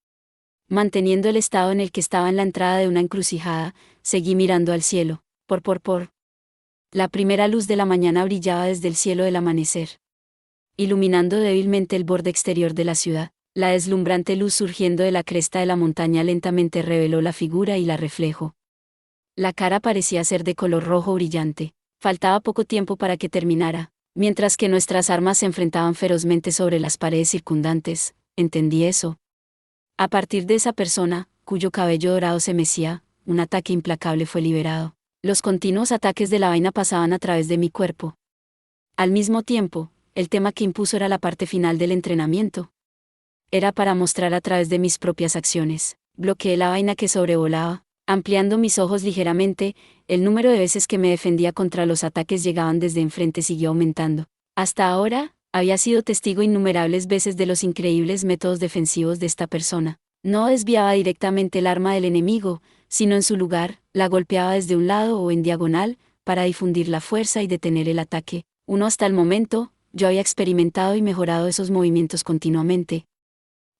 [SPEAKER 1] Manteniendo el estado en el que estaba en la entrada de una encrucijada, seguí mirando al cielo. Por. La primera luz de la mañana brillaba desde el cielo del amanecer, iluminando débilmente el borde exterior de la ciudad. La deslumbrante luz surgiendo de la cresta de la montaña lentamente reveló la figura y la reflejo. La cara parecía ser de color rojo brillante. Faltaba poco tiempo para que terminara. Mientras que nuestras armas se enfrentaban ferozmente sobre las paredes circundantes, entendí eso. A partir de esa persona, cuyo cabello dorado se mecía, un ataque implacable fue liberado. Los continuos ataques de la vaina pasaban a través de mi cuerpo. Al mismo tiempo, el tema que impuso era la parte final del entrenamiento. Era para mostrar a través de mis propias acciones. Bloqueé la vaina que sobrevolaba, ampliando mis ojos ligeramente, el número de veces que me defendía contra los ataques llegaban desde enfrente siguió aumentando. Hasta ahora, había sido testigo innumerables veces de los increíbles métodos defensivos de esta persona. No desviaba directamente el arma del enemigo, sino en su lugar, la golpeaba desde un lado o en diagonal, para difundir la fuerza y detener el ataque. Hasta el momento, yo había experimentado y mejorado esos movimientos continuamente.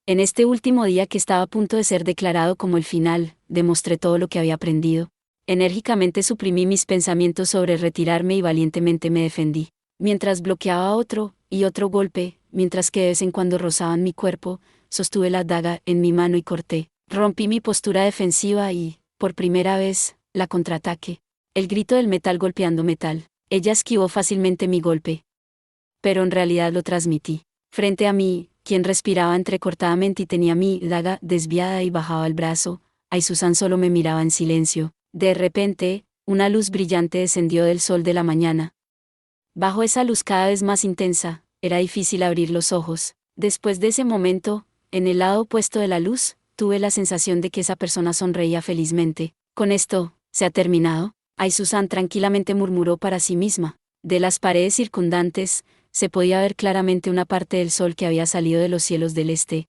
[SPEAKER 1] En este último día que estaba a punto de ser declarado como el final, demostré todo lo que había aprendido. Enérgicamente suprimí mis pensamientos sobre retirarme y valientemente me defendí. Mientras bloqueaba otro y otro golpe, mientras que de vez en cuando rozaban mi cuerpo, sostuve la daga en mi mano y corté. Rompí mi postura defensiva y, por primera vez, la contraataque. El grito del metal golpeando metal. Ella esquivó fácilmente mi golpe. Pero en realidad lo transmití. Frente a mí, quien respiraba entrecortadamente y tenía mi daga desviada y bajaba el brazo, Aizue-san solo me miraba en silencio. De repente, una luz brillante descendió del sol de la mañana. Bajo esa luz cada vez más intensa, era difícil abrir los ojos. Después de ese momento, en el lado opuesto de la luz, tuve la sensación de que esa persona sonreía felizmente. Con esto, ¿se ha terminado? Aizue-san tranquilamente murmuró para sí misma. De las paredes circundantes, se podía ver claramente una parte del sol que había salido de los cielos del este.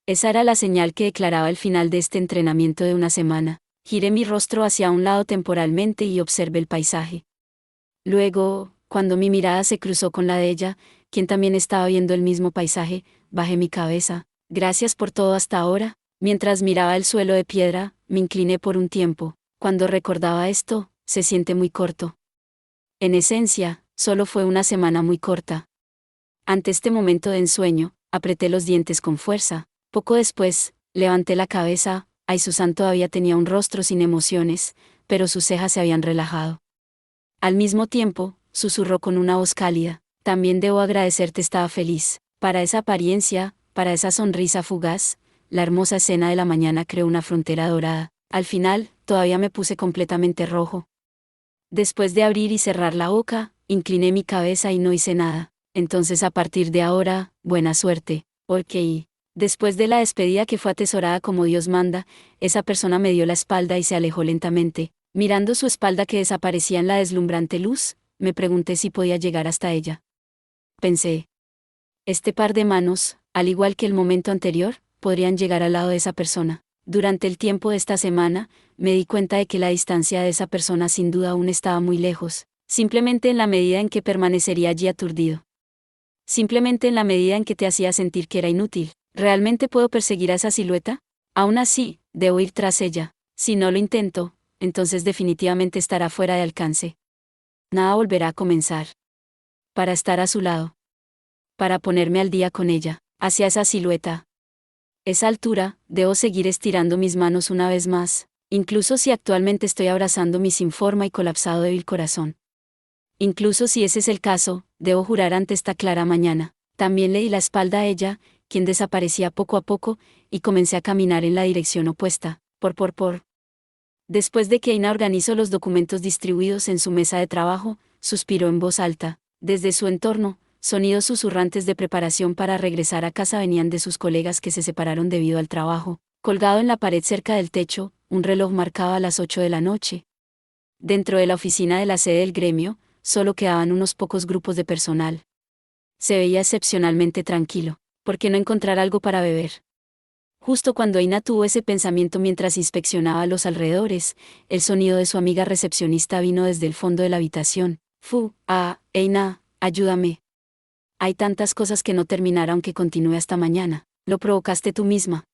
[SPEAKER 1] Esa era la señal que declaraba el final de este entrenamiento de una semana. Giré mi rostro hacia un lado temporalmente y observé el paisaje. Luego, cuando mi mirada se cruzó con la de ella, quien también estaba viendo el mismo paisaje, bajé mi cabeza. Gracias por todo hasta ahora. Mientras miraba el suelo de piedra, me incliné por un tiempo. Cuando recordaba esto, se siente muy corto. En esencia, solo fue una semana muy corta. Ante este momento de ensueño, apreté los dientes con fuerza. Poco después, levanté la cabeza. Aizu-san todavía tenía un rostro sin emociones, pero sus cejas se habían relajado. Al mismo tiempo, susurró con una voz cálida: también debo agradecerte, estaba feliz. Para esa apariencia, para esa sonrisa fugaz, la hermosa escena de la mañana creó una frontera dorada. Al final, todavía me puse completamente rojo. Después de abrir y cerrar la boca, incliné mi cabeza y no hice nada. Entonces a partir de ahora, buena suerte. Ok. Después de la despedida que fue atesorada como Dios manda, esa persona me dio la espalda y se alejó lentamente. Mirando su espalda que desaparecía en la deslumbrante luz, me pregunté si podía llegar hasta ella. Pensé. Este par de manos, al igual que el momento anterior, podrían llegar al lado de esa persona. Durante el tiempo de esta semana, me di cuenta de que la distancia de esa persona sin duda aún estaba muy lejos, simplemente en la medida en que permanecería allí aturdido. Simplemente en la medida en que te hacía sentir que era inútil. ¿Realmente puedo perseguir a esa silueta? Aún así, debo ir tras ella. Si no lo intento, entonces definitivamente estará fuera de alcance. Nada volverá a comenzar. Para estar a su lado. Para ponerme al día con ella, hacia esa silueta. Esa altura, debo seguir estirando mis manos una vez más, incluso si actualmente estoy abrazando mi sin forma y colapsado débil corazón. Incluso si ese es el caso, debo jurar ante esta clara mañana. También le di la espalda a ella, quien desaparecía poco a poco, y comencé a caminar en la dirección opuesta. Por. Después de que Aina organizó los documentos distribuidos en su mesa de trabajo, suspiró en voz alta. Desde su entorno, sonidos susurrantes de preparación para regresar a casa venían de sus colegas que se separaron debido al trabajo. Colgado en la pared cerca del techo, un reloj marcaba las 8 de la noche. Dentro de la oficina de la sede del gremio, solo quedaban unos pocos grupos de personal. Se veía excepcionalmente tranquilo. ¿Por qué no encontrar algo para beber? Justo cuando Aina tuvo ese pensamiento mientras inspeccionaba los alrededores, el sonido de su amiga recepcionista vino desde el fondo de la habitación. Aina, ayúdame. Hay tantas cosas que no terminar aunque continúe hasta mañana. Lo provocaste tú misma.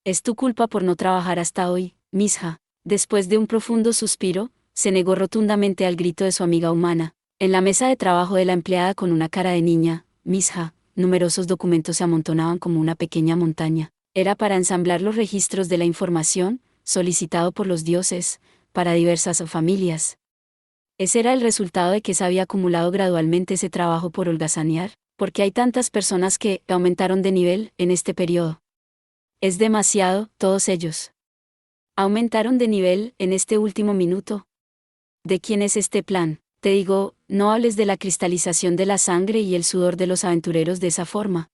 [SPEAKER 1] Es tu culpa por no trabajar hasta hoy, Misha. Después de un profundo suspiro, se negó rotundamente al grito de su amiga humana. En la mesa de trabajo de la empleada con una cara de niña, Misha, numerosos documentos se amontonaban como una pequeña montaña. Era para ensamblar los registros de la información, solicitado por los dioses, para diversas familias. Ese era el resultado de que se había acumulado gradualmente ese trabajo por holgazanear, porque hay tantas personas que aumentaron de nivel en este periodo. Es demasiado, todos ellos. Aumentaron de nivel en este último minuto. ¿De quién es este plan? Te digo, no hables de la cristalización de la sangre y el sudor de los aventureros de esa forma.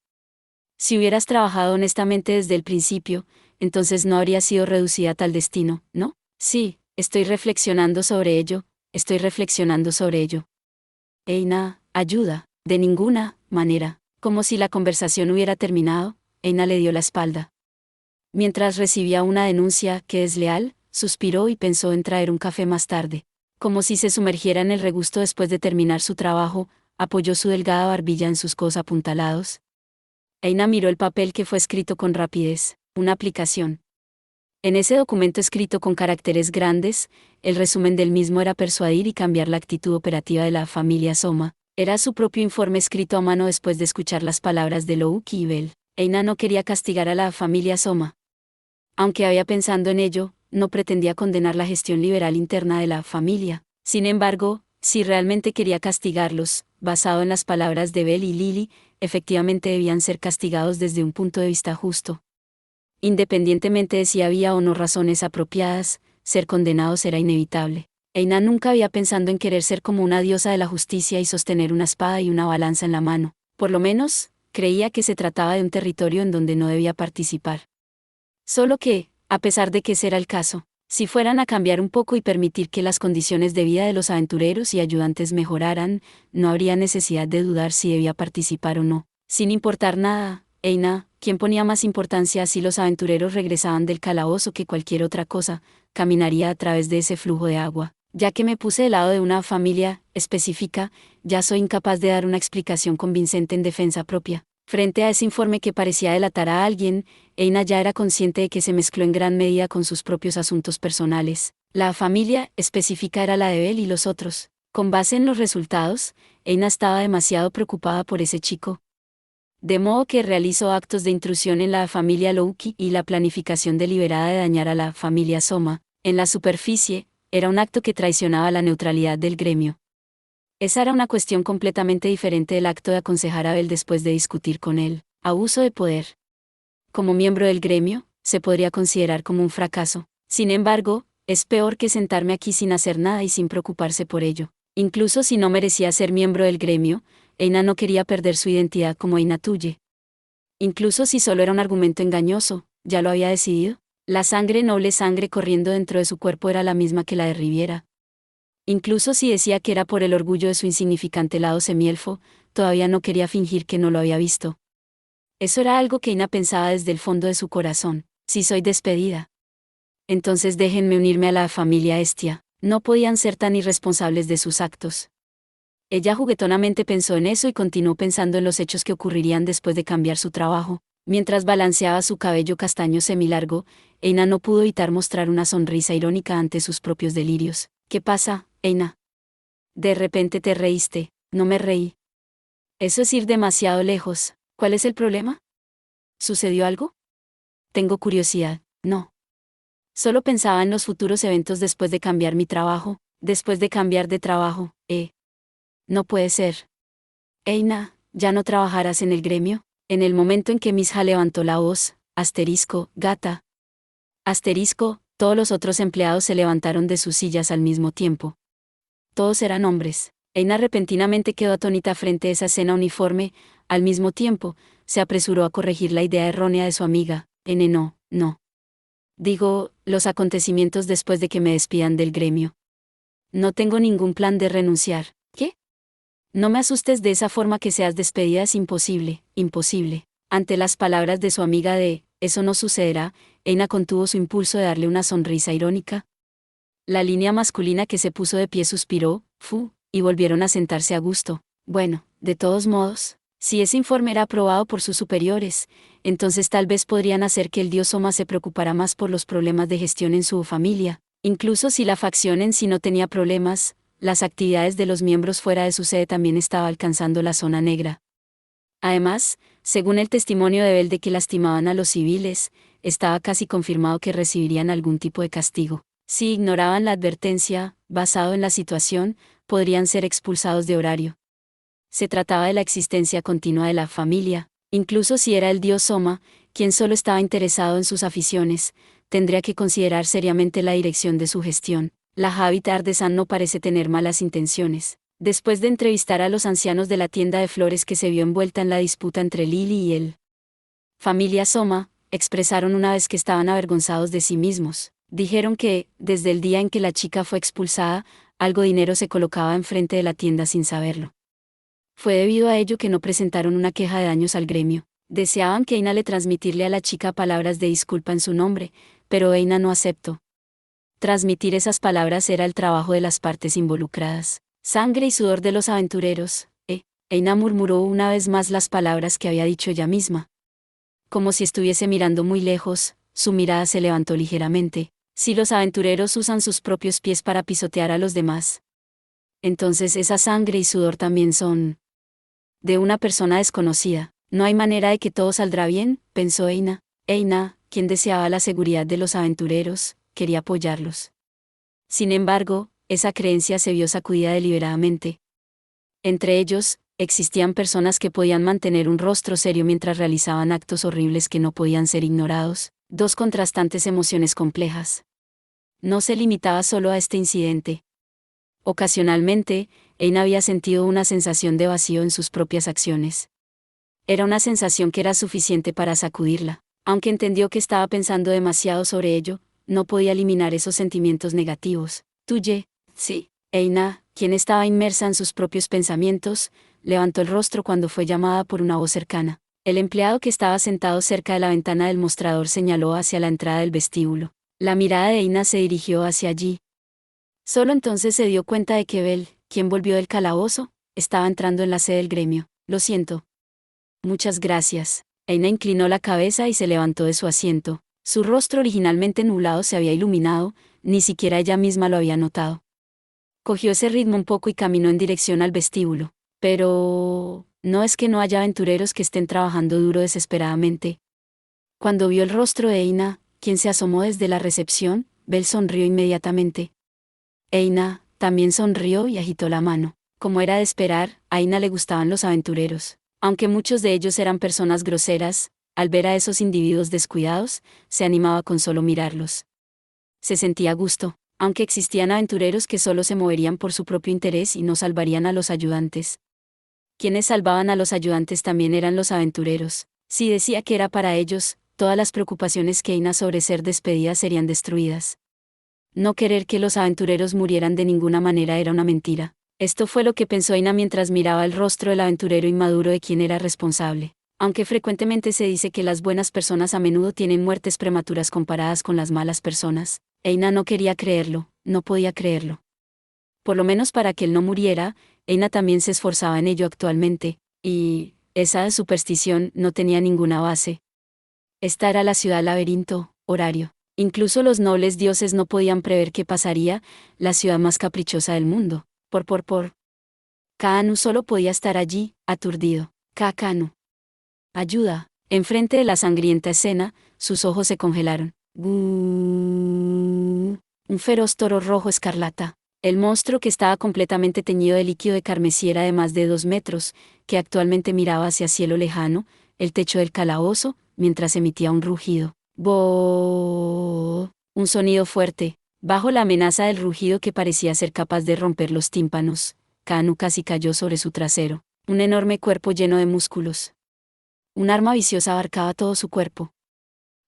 [SPEAKER 1] Si hubieras trabajado honestamente desde el principio, entonces no habría sido reducida a tal destino, ¿no? Sí, estoy reflexionando sobre ello. Aina, ayuda. De ninguna manera. Como si la conversación hubiera terminado, Aina le dio la espalda. Mientras recibía una denuncia que es leal, suspiró y pensó en traer un café más tarde. Como si se sumergiera en el regusto después de terminar su trabajo, apoyó su delgada barbilla en sus codos apuntalados. Aina miró el papel que fue escrito con rapidez, una aplicación. En ese documento escrito con caracteres grandes, el resumen del mismo era persuadir y cambiar la actitud operativa de la familia Soma. Era su propio informe escrito a mano después de escuchar las palabras de Louki y Bell. Aina no quería castigar a la familia Soma. Aunque había pensado en ello, no pretendía condenar la gestión liberal interna de la familia. Sin embargo, si realmente quería castigarlos, basado en las palabras de Bell y Lily, efectivamente debían ser castigados desde un punto de vista justo. Independientemente de si había o no razones apropiadas, ser condenados era inevitable. Aina nunca había pensado en querer ser como una diosa de la justicia y sostener una espada y una balanza en la mano. Por lo menos, creía que se trataba de un territorio en donde no debía participar. Solo que, a pesar de que ese era el caso, Si fueran a cambiar un poco y permitir que las condiciones de vida de los aventureros y ayudantes mejoraran, no habría necesidad de dudar si debía participar o no. Sin importar nada, Eina, quien ponía más importancia si los aventureros regresaban del calabozo que cualquier otra cosa, caminaría a través de ese flujo de agua. Ya que me puse del lado de una familia específica, ya soy incapaz de dar una explicación convincente en defensa propia. Frente a ese informe que parecía delatar a alguien, Eina ya era consciente de que se mezcló en gran medida con sus propios asuntos personales. La familia específica era la de Bell y los otros. Con base en los resultados, Eina estaba demasiado preocupada por ese chico. De modo que realizó actos de intrusión en la familia Louki y la planificación deliberada de dañar a la familia Soma. En la superficie, era un acto que traicionaba la neutralidad del gremio. Esa era una cuestión completamente diferente del acto de aconsejar a Bell después de discutir con él. Abuso de poder. Como miembro del gremio, se podría considerar como un fracaso. Sin embargo, es peor que sentarme aquí sin hacer nada y sin preocuparse por ello. Incluso si no merecía ser miembro del gremio, Eina no quería perder su identidad como Eina Tuye. Incluso si solo era un argumento engañoso, ya lo había decidido. La noble sangre corriendo dentro de su cuerpo era la misma que la de Riviera. Incluso si decía que era por el orgullo de su insignificante lado semielfo, todavía no quería fingir que no lo había visto. Eso era algo que Eina pensaba desde el fondo de su corazón. Si soy despedida, entonces déjenme unirme a la familia Estia. No podían ser tan irresponsables de sus actos. Ella juguetonamente pensó en eso y continuó pensando en los hechos que ocurrirían después de cambiar su trabajo. Mientras balanceaba su cabello castaño semilargo, Eina no pudo evitar mostrar una sonrisa irónica ante sus propios delirios. ¿Qué pasa, Eina? De repente te reíste. No me reí. Eso es ir demasiado lejos. ¿Cuál es el problema? ¿Sucedió algo? Tengo curiosidad. No. Solo pensaba en los futuros eventos después de cambiar mi trabajo. Después de cambiar de trabajo, No puede ser. Eina, ¿ya no trabajarás en el gremio? En el momento en que Misha levantó la voz, gata. Todos los otros empleados se levantaron de sus sillas al mismo tiempo. Todos eran hombres. Eina repentinamente quedó atónita frente a esa escena uniforme. Al mismo tiempo, se apresuró a corregir la idea errónea de su amiga. No. Digo, los acontecimientos después de que me despidan del gremio. No tengo ningún plan de renunciar. ¿Qué? No me asustes de esa forma, que seas despedida es imposible. Ante las palabras de su amiga eso no sucederá, Eina contuvo su impulso de darle una sonrisa irónica. La línea masculina que se puso de pie suspiró, y volvieron a sentarse a gusto. Bueno, de todos modos, si ese informe era aprobado por sus superiores, entonces tal vez podrían hacer que el dios Soma se preocupara más por los problemas de gestión en su familia. Incluso si la facción en sí no tenía problemas, las actividades de los miembros fuera de su sede también estaba alcanzando la zona negra. Además, según el testimonio de Bell de que lastimaban a los civiles, estaba casi confirmado que recibirían algún tipo de castigo. Si ignoraban la advertencia, basado en la situación, podrían ser expulsados de horario. Se trataba de la existencia continua de la familia. Incluso si era el dios Soma, quien solo estaba interesado en sus aficiones, tendría que considerar seriamente la dirección de su gestión. La Habit Ardesan no parece tener malas intenciones. Después de entrevistar a los ancianos de la tienda de flores que se vio envuelta en la disputa entre Lily y él, familia Soma, expresaron una vez que estaban avergonzados de sí mismos. Dijeron que, desde el día en que la chica fue expulsada, algo de dinero se colocaba enfrente de la tienda sin saberlo. Fue debido a ello que no presentaron una queja de daños al gremio. Deseaban que Eina le transmitirle a la chica palabras de disculpa en su nombre, pero Eina no aceptó. Transmitir esas palabras era el trabajo de las partes involucradas. Sangre y sudor de los aventureros. Eina murmuró una vez más las palabras que había dicho ella misma. Como si estuviese mirando muy lejos, su mirada se levantó ligeramente. Si los aventureros usan sus propios pies para pisotear a los demás, entonces esa sangre y sudor también son de una persona desconocida. No hay manera de que todo saldrá bien, pensó Eina. Eina, quien deseaba la seguridad de los aventureros, quería apoyarlos. Sin embargo, esa creencia se vio sacudida deliberadamente. Entre ellos, existían personas que podían mantener un rostro serio mientras realizaban actos horribles que no podían ser ignorados. Dos contrastantes emociones complejas. No se limitaba solo a este incidente. Ocasionalmente, Eina había sentido una sensación de vacío en sus propias acciones. Era una sensación que era suficiente para sacudirla. Aunque entendió que estaba pensando demasiado sobre ello, no podía eliminar esos sentimientos negativos. Tuye, sí. Eina, quien estaba inmersa en sus propios pensamientos, levantó el rostro cuando fue llamada por una voz cercana. El empleado que estaba sentado cerca de la ventana del mostrador señaló hacia la entrada del vestíbulo. La mirada de Eina se dirigió hacia allí. Solo entonces se dio cuenta de que Bell, quien volvió del calabozo, estaba entrando en la sede del gremio. Lo siento. Muchas gracias. Eina inclinó la cabeza y se levantó de su asiento. Su rostro originalmente nublado se había iluminado, ni siquiera ella misma lo había notado. Cogió ese ritmo un poco y caminó en dirección al vestíbulo. Pero no es que no haya aventureros que estén trabajando duro desesperadamente. Cuando vio el rostro de Eina, quien se asomó desde la recepción, Bell sonrió inmediatamente. Eina también sonrió y agitó la mano. Como era de esperar, a Eina le gustaban los aventureros. Aunque muchos de ellos eran personas groseras, al ver a esos individuos descuidados, se animaba con solo mirarlos. Se sentía a gusto, aunque existían aventureros que solo se moverían por su propio interés y no salvarían a los ayudantes. Quienes salvaban a los ayudantes también eran los aventureros. Si decía que era para ellos, todas las preocupaciones que Eina sobre ser despedida serían destruidas. No querer que los aventureros murieran de ninguna manera era una mentira. Esto fue lo que pensó Eina mientras miraba el rostro del aventurero inmaduro de quien era responsable. Aunque frecuentemente se dice que las buenas personas a menudo tienen muertes prematuras comparadas con las malas personas, Eina no quería creerlo, no podía creerlo. Por lo menos para que él no muriera, Eina también se esforzaba en ello actualmente, y esa superstición no tenía ninguna base. Esta era la ciudad laberinto, horario. Incluso los nobles dioses no podían prever qué pasaría, la ciudad más caprichosa del mundo. Por. Kaanu solo podía estar allí, aturdido. Kaanu. Ayuda. Enfrente de la sangrienta escena, sus ojos se congelaron. Un feroz toro rojo escarlata. El monstruo que estaba completamente teñido de líquido de carmesí era de más de 2 metros, que actualmente miraba hacia cielo lejano, el techo del calabozo, mientras emitía un rugido. ¡Bo! Un sonido fuerte. Bajo la amenaza del rugido que parecía ser capaz de romper los tímpanos, Kaanu casi cayó sobre su trasero. Un enorme cuerpo lleno de músculos. Un arma viciosa abarcaba todo su cuerpo.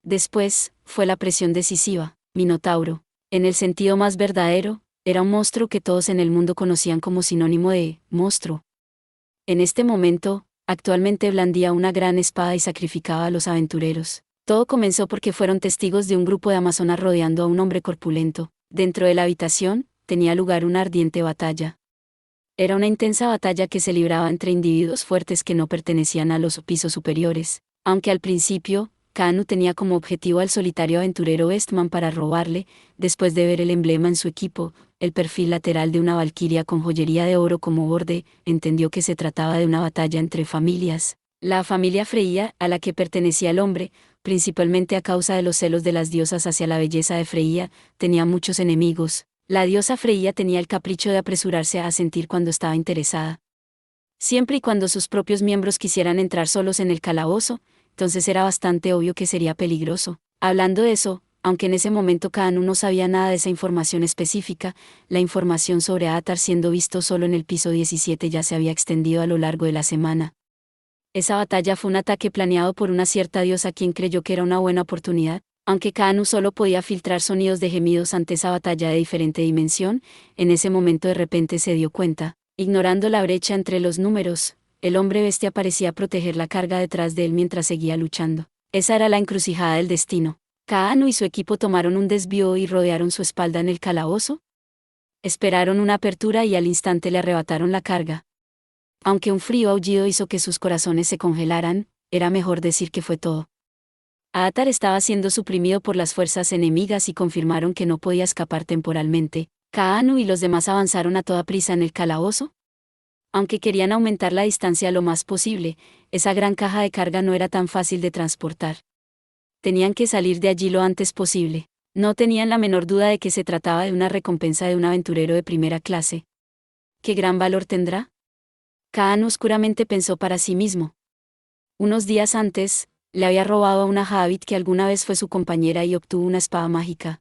[SPEAKER 1] Después, fue la presión decisiva. Minotauro. En el sentido más verdadero, era un monstruo que todos en el mundo conocían como sinónimo de monstruo. En este momento, actualmente blandía una gran espada y sacrificaba a los aventureros. Todo comenzó porque fueron testigos de un grupo de amazonas rodeando a un hombre corpulento. Dentro de la habitación, tenía lugar una ardiente batalla. Era una intensa batalla que se libraba entre individuos fuertes que no pertenecían a los pisos superiores. Aunque al principio, Kaanu tenía como objetivo al solitario aventurero Westman para robarle, después de ver el emblema en su equipo, el perfil lateral de una valquiria con joyería de oro como borde, entendió que se trataba de una batalla entre familias. La familia Freya, a la que pertenecía el hombre, principalmente a causa de los celos de las diosas hacia la belleza de Freya, tenía muchos enemigos. La diosa Freya tenía el capricho de apresurarse a asentir cuando estaba interesada. Siempre y cuando sus propios miembros quisieran entrar solos en el calabozo, entonces era bastante obvio que sería peligroso. Hablando de eso, aunque en ese momento Kaanu no sabía nada de esa información específica, la información sobre Atar siendo visto solo en el piso 17 ya se había extendido a lo largo de la semana. Esa batalla fue un ataque planeado por una cierta diosa quien creyó que era una buena oportunidad. Aunque Kaanu solo podía filtrar sonidos de gemidos ante esa batalla de diferente dimensión, en ese momento de repente se dio cuenta. Ignorando la brecha entre los números, el hombre bestia parecía proteger la carga detrás de él mientras seguía luchando. Esa era la encrucijada del destino. Kaanu y su equipo tomaron un desvío y rodearon su espalda en el calabozo. Esperaron una apertura y al instante le arrebataron la carga. Aunque un frío aullido hizo que sus corazones se congelaran, era mejor decir que fue todo. Aatar estaba siendo suprimido por las fuerzas enemigas y confirmaron que no podía escapar temporalmente. Kaanu y los demás avanzaron a toda prisa en el calabozo. Aunque querían aumentar la distancia lo más posible, esa gran caja de carga no era tan fácil de transportar. Tenían que salir de allí lo antes posible. No tenían la menor duda de que se trataba de una recompensa de un aventurero de primera clase. ¿Qué gran valor tendrá? Kaanu oscuramente pensó para sí mismo. Unos días antes, le había robado a una Javid que alguna vez fue su compañera y obtuvo una espada mágica.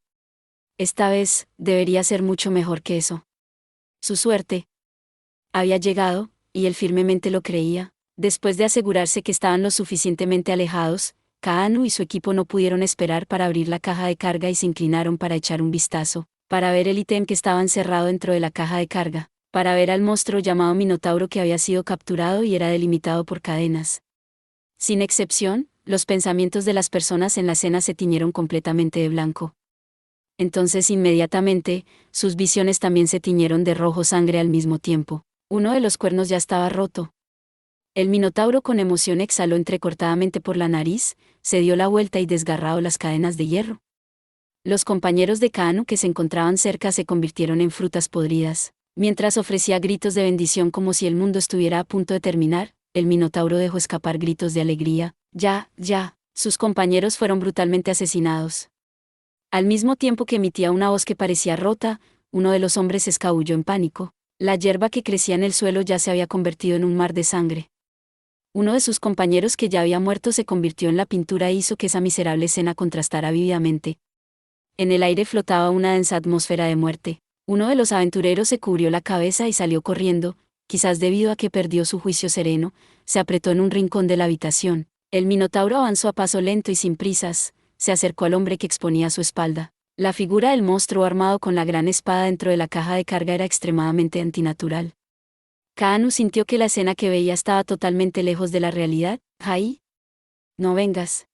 [SPEAKER 1] Esta vez, debería ser mucho mejor que eso. Su suerte había llegado, y él firmemente lo creía. Después de asegurarse que estaban lo suficientemente alejados, Kaanu y su equipo no pudieron esperar para abrir la caja de carga y se inclinaron para echar un vistazo, para ver el ítem que estaba encerrado dentro de la caja de carga, para ver al monstruo llamado Minotauro que había sido capturado y era delimitado por cadenas. Sin excepción, los pensamientos de las personas en la escena se tiñeron completamente de blanco. Entonces inmediatamente, sus visiones también se tiñeron de rojo sangre al mismo tiempo. Uno de los cuernos ya estaba roto. El Minotauro con emoción exhaló entrecortadamente por la nariz, se dio la vuelta y desgarrado las cadenas de hierro. Los compañeros de Kaanu que se encontraban cerca se convirtieron en frutas podridas. Mientras ofrecía gritos de bendición como si el mundo estuviera a punto de terminar, el Minotauro dejó escapar gritos de alegría. Ya, sus compañeros fueron brutalmente asesinados. Al mismo tiempo que emitía una voz que parecía rota, uno de los hombres se escabulló en pánico. La hierba que crecía en el suelo ya se había convertido en un mar de sangre. Uno de sus compañeros que ya había muerto se convirtió en la pintura e hizo que esa miserable escena contrastara vívidamente. En el aire flotaba una densa atmósfera de muerte. Uno de los aventureros se cubrió la cabeza y salió corriendo, quizás debido a que perdió su juicio sereno, se apretó en un rincón de la habitación. El Minotauro avanzó a paso lento y sin prisas, se acercó al hombre que exponía su espalda. La figura del monstruo armado con la gran espada dentro de la caja de carga era extremadamente antinatural. Kaanu sintió que la escena que veía estaba totalmente lejos de la realidad. «¡Ay! No vengas».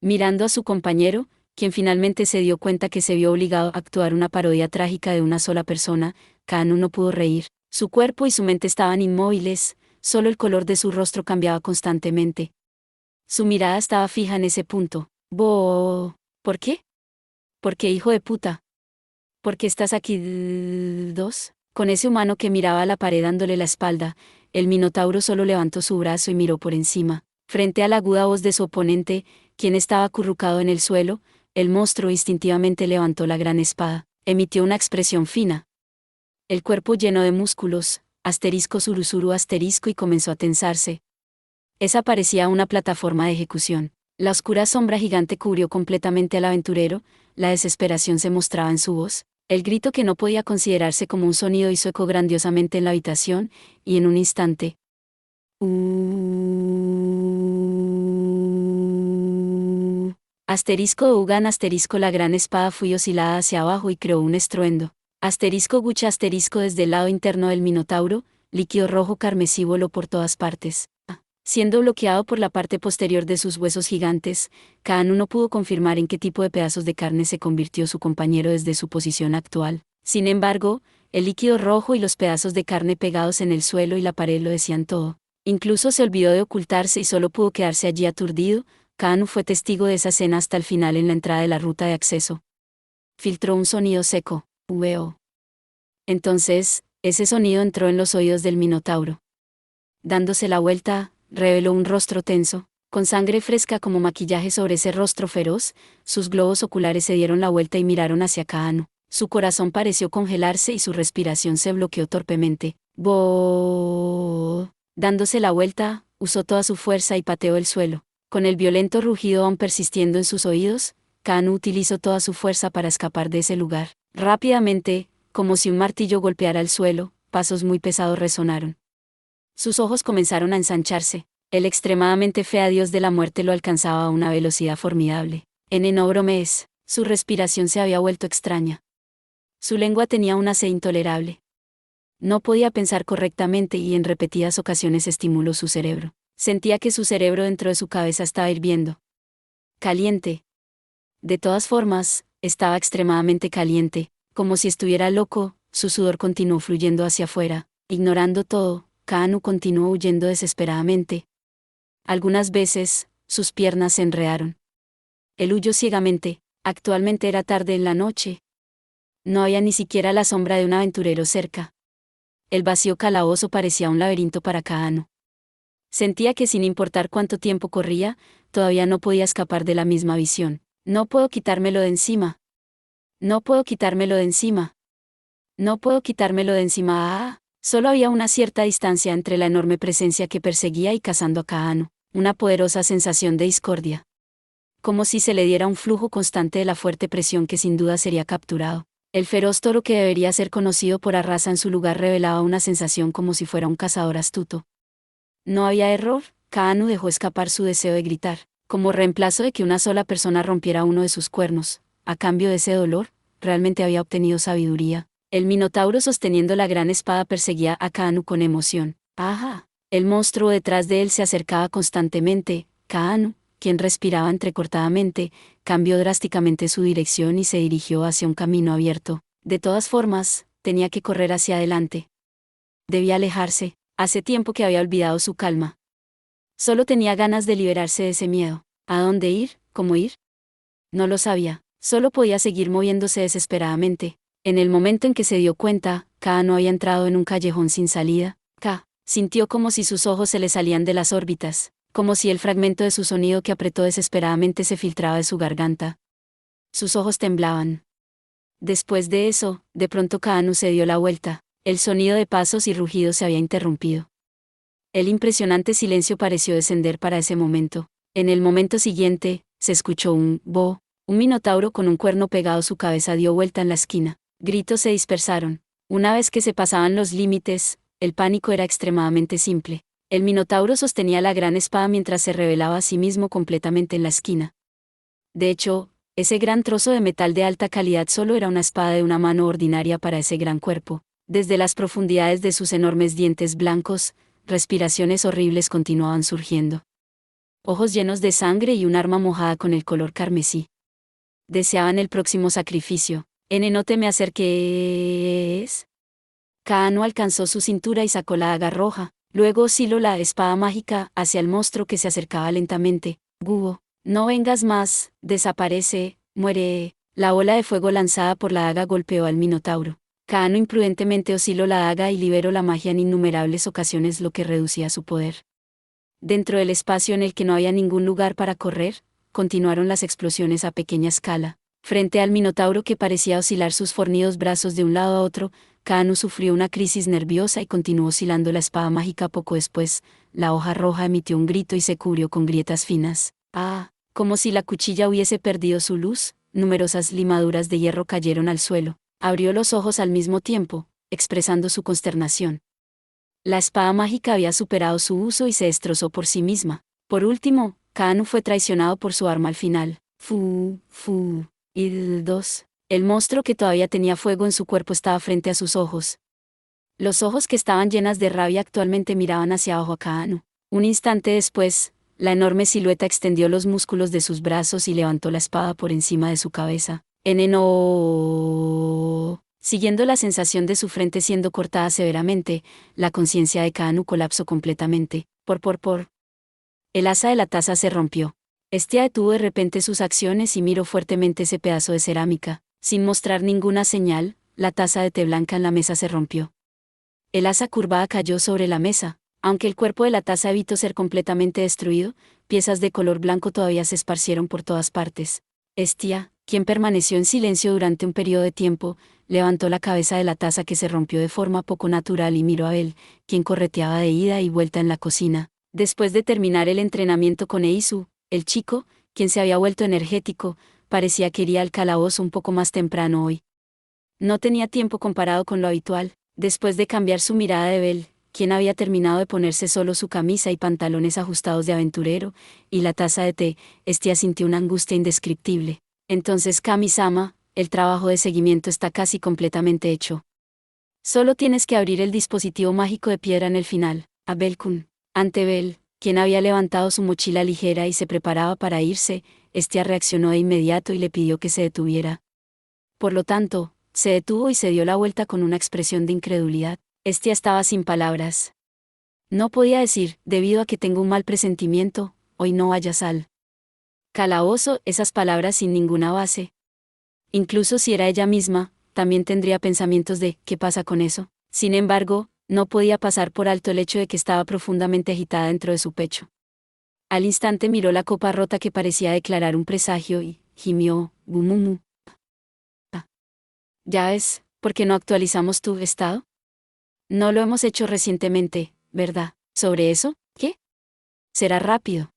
[SPEAKER 1] Mirando a su compañero, quien finalmente se dio cuenta que se vio obligado a actuar una parodia trágica de una sola persona, Kaanu no pudo reír. Su cuerpo y su mente estaban inmóviles, solo el color de su rostro cambiaba constantemente. Su mirada estaba fija en ese punto. ¿Por qué? ¿Por qué, hijo de puta? ¿Por qué estás aquí? Con ese humano que miraba a la pared dándole la espalda, el Minotauro solo levantó su brazo y miró por encima. Frente a la aguda voz de su oponente, quien estaba acurrucado en el suelo, el monstruo instintivamente levantó la gran espada, emitió una expresión fina. El cuerpo lleno de músculos, asterisco surusuru asterisco y comenzó a tensarse. Esa parecía una plataforma de ejecución. La oscura sombra gigante cubrió completamente al aventurero, la desesperación se mostraba en su voz. El grito que no podía considerarse como un sonido hizo eco grandiosamente en la habitación, y en un instante. Asterisco Ugan asterisco la gran espada fue oscilada hacia abajo y creó un estruendo. Asterisco Gucha asterisco desde el lado interno del Minotauro, líquido rojo carmesí voló por todas partes. Siendo bloqueado por la parte posterior de sus huesos gigantes, Kaanu no pudo confirmar en qué tipo de pedazos de carne se convirtió su compañero desde su posición actual. Sin embargo, el líquido rojo y los pedazos de carne pegados en el suelo y la pared lo decían todo. Incluso se olvidó de ocultarse y solo pudo quedarse allí aturdido. Kaanu fue testigo de esa escena hasta el final en la entrada de la ruta de acceso. Filtró un sonido seco. Ueo. Entonces, ese sonido entró en los oídos del Minotauro. Dándose la vuelta, reveló un rostro tenso, con sangre fresca como maquillaje sobre ese rostro feroz. Sus globos oculares se dieron la vuelta y miraron hacia Kaanu. Su corazón pareció congelarse y su respiración se bloqueó torpemente. Dándose la vuelta, usó toda su fuerza y pateó el suelo. Con el violento rugido aún persistiendo en sus oídos, Kaanu utilizó toda su fuerza para escapar de ese lugar. Rápidamente, como si un martillo golpeara el suelo, pasos muy pesados resonaron. Sus ojos comenzaron a ensancharse. El extremadamente fea dios de la muerte lo alcanzaba a una velocidad formidable. En Enobromés, su respiración se había vuelto extraña. Su lengua tenía una sed intolerable. No podía pensar correctamente y en repetidas ocasiones estimuló su cerebro. Sentía que su cerebro dentro de su cabeza estaba hirviendo. Caliente. De todas formas, estaba extremadamente caliente, como si estuviera loco. Su sudor continuó fluyendo hacia afuera. Ignorando todo, Kaanu continuó huyendo desesperadamente. Algunas veces, sus piernas se enredaron. Él huyó ciegamente. Actualmente era tarde en la noche. No había ni siquiera la sombra de un aventurero cerca. El vacío calabozo parecía un laberinto para Kaanu. Sentía que sin importar cuánto tiempo corría, todavía no podía escapar de la misma visión. No puedo quitármelo de encima. No puedo quitármelo de encima. No puedo quitármelo de encima. Solo había una cierta distancia entre la enorme presencia que perseguía y cazando a Kaanu, una poderosa sensación de discordia. Como si se le diera un flujo constante de la fuerte presión que sin duda sería capturado. El feroz toro que debería ser conocido por Arrasa en su lugar revelaba una sensación como si fuera un cazador astuto. No había error, Kaanu dejó escapar su deseo de gritar, como reemplazo de que una sola persona rompiera uno de sus cuernos. A cambio de ese dolor, realmente había obtenido sabiduría. El Minotauro sosteniendo la gran espada perseguía a Kaanu con emoción. ¡Ajá! El monstruo detrás de él se acercaba constantemente. Kaanu, quien respiraba entrecortadamente, cambió drásticamente su dirección y se dirigió hacia un camino abierto. De todas formas, tenía que correr hacia adelante. Debía alejarse. Hace tiempo que había olvidado su calma. Solo tenía ganas de liberarse de ese miedo. ¿A dónde ir? ¿Cómo ir? No lo sabía. Solo podía seguir moviéndose desesperadamente. En el momento en que se dio cuenta, Kaanu había entrado en un callejón sin salida. Sintió como si sus ojos se le salían de las órbitas, como si el fragmento de su sonido que apretó desesperadamente se filtraba de su garganta. Sus ojos temblaban. Después de eso, de pronto Kaanu se dio la vuelta. El sonido de pasos y rugidos se había interrumpido. El impresionante silencio pareció descender para ese momento. En el momento siguiente, se escuchó un bo. Un minotauro con un cuerno pegado a su cabeza dio vuelta en la esquina. Gritos se dispersaron. Una vez que se pasaban los límites, el pánico era extremadamente simple. El minotauro sostenía la gran espada mientras se revelaba a sí mismo completamente en la esquina. De hecho, ese gran trozo de metal de alta calidad solo era una espada de una mano ordinaria para ese gran cuerpo. Desde las profundidades de sus enormes dientes blancos, respiraciones horribles continuaban surgiendo. Ojos llenos de sangre y un arma mojada con el color carmesí. Deseaban el próximo sacrificio. No te me acerques. Kaanu alcanzó su cintura y sacó la daga roja. Luego osciló la espada mágica hacia el monstruo que se acercaba lentamente. Gubo, no vengas más, desaparece, muere. La ola de fuego lanzada por la daga golpeó al minotauro. Kaanu imprudentemente osciló la daga y liberó la magia en innumerables ocasiones, lo que reducía su poder. Dentro del espacio en el que no había ningún lugar para correr, continuaron las explosiones a pequeña escala. Frente al minotauro que parecía oscilar sus fornidos brazos de un lado a otro, Kaanu sufrió una crisis nerviosa y continuó oscilando la espada mágica. Poco después, la hoja roja emitió un grito y se cubrió con grietas finas. Como si la cuchilla hubiese perdido su luz, numerosas limaduras de hierro cayeron al suelo. Abrió los ojos al mismo tiempo, expresando su consternación. La espada mágica había superado su uso y se destrozó por sí misma. Por último, Kaanu fue traicionado por su arma al final. El monstruo que todavía tenía fuego en su cuerpo estaba frente a sus ojos. Los ojos que estaban llenas de rabia actualmente miraban hacia abajo a Kaanu. Un instante después, la enorme silueta extendió los músculos de sus brazos y levantó la espada por encima de su cabeza. Siguiendo la sensación de su frente siendo cortada severamente, la conciencia de Kaanu colapsó completamente. El asa de la taza se rompió. Detuvo de repente sus acciones y miró fuertemente ese pedazo de cerámica. Sin mostrar ninguna señal, la taza de té blanca en la mesa se rompió. El asa curvada cayó sobre la mesa. Aunque el cuerpo de la taza evitó ser completamente destruido, piezas de color blanco todavía se esparcieron por todas partes. Quien permaneció en silencio durante un periodo de tiempo, levantó la cabeza de la taza que se rompió de forma poco natural y miró a él, quien correteaba de ida y vuelta en la cocina. Después de terminar el entrenamiento con Eisu, el chico, quien se había vuelto energético, parecía que iría al calabozo un poco más temprano hoy. No tenía tiempo comparado con lo habitual. Después de cambiar su mirada de Bell, quien había terminado de ponerse solo su camisa y pantalones ajustados de aventurero, y la taza de té, sintió una angustia indescriptible. Entonces Kami-sama, el trabajo de seguimiento está casi completamente hecho. Solo tienes que abrir el dispositivo mágico de piedra en el final. A Bell-kun. Ante Bell, quien había levantado su mochila ligera y se preparaba para irse, reaccionó de inmediato y le pidió que se detuviera. Por lo tanto, se detuvo y se dio la vuelta con una expresión de incredulidad. Estaba sin palabras. No podía decir, debido a que tengo un mal presentimiento, hoy no vayas al calabozo, esas palabras sin ninguna base. Incluso si era ella misma, también tendría pensamientos de, ¿qué pasa con eso? Sin embargo, no podía pasar por alto el hecho de que estaba profundamente agitada dentro de su pecho. Al instante miró la copa rota que parecía declarar un presagio y gimió, gumumu. Ya ves, ¿por qué no actualizamos tu estado? No lo hemos hecho recientemente, ¿verdad? ¿Sobre eso? ¿Qué? Será rápido.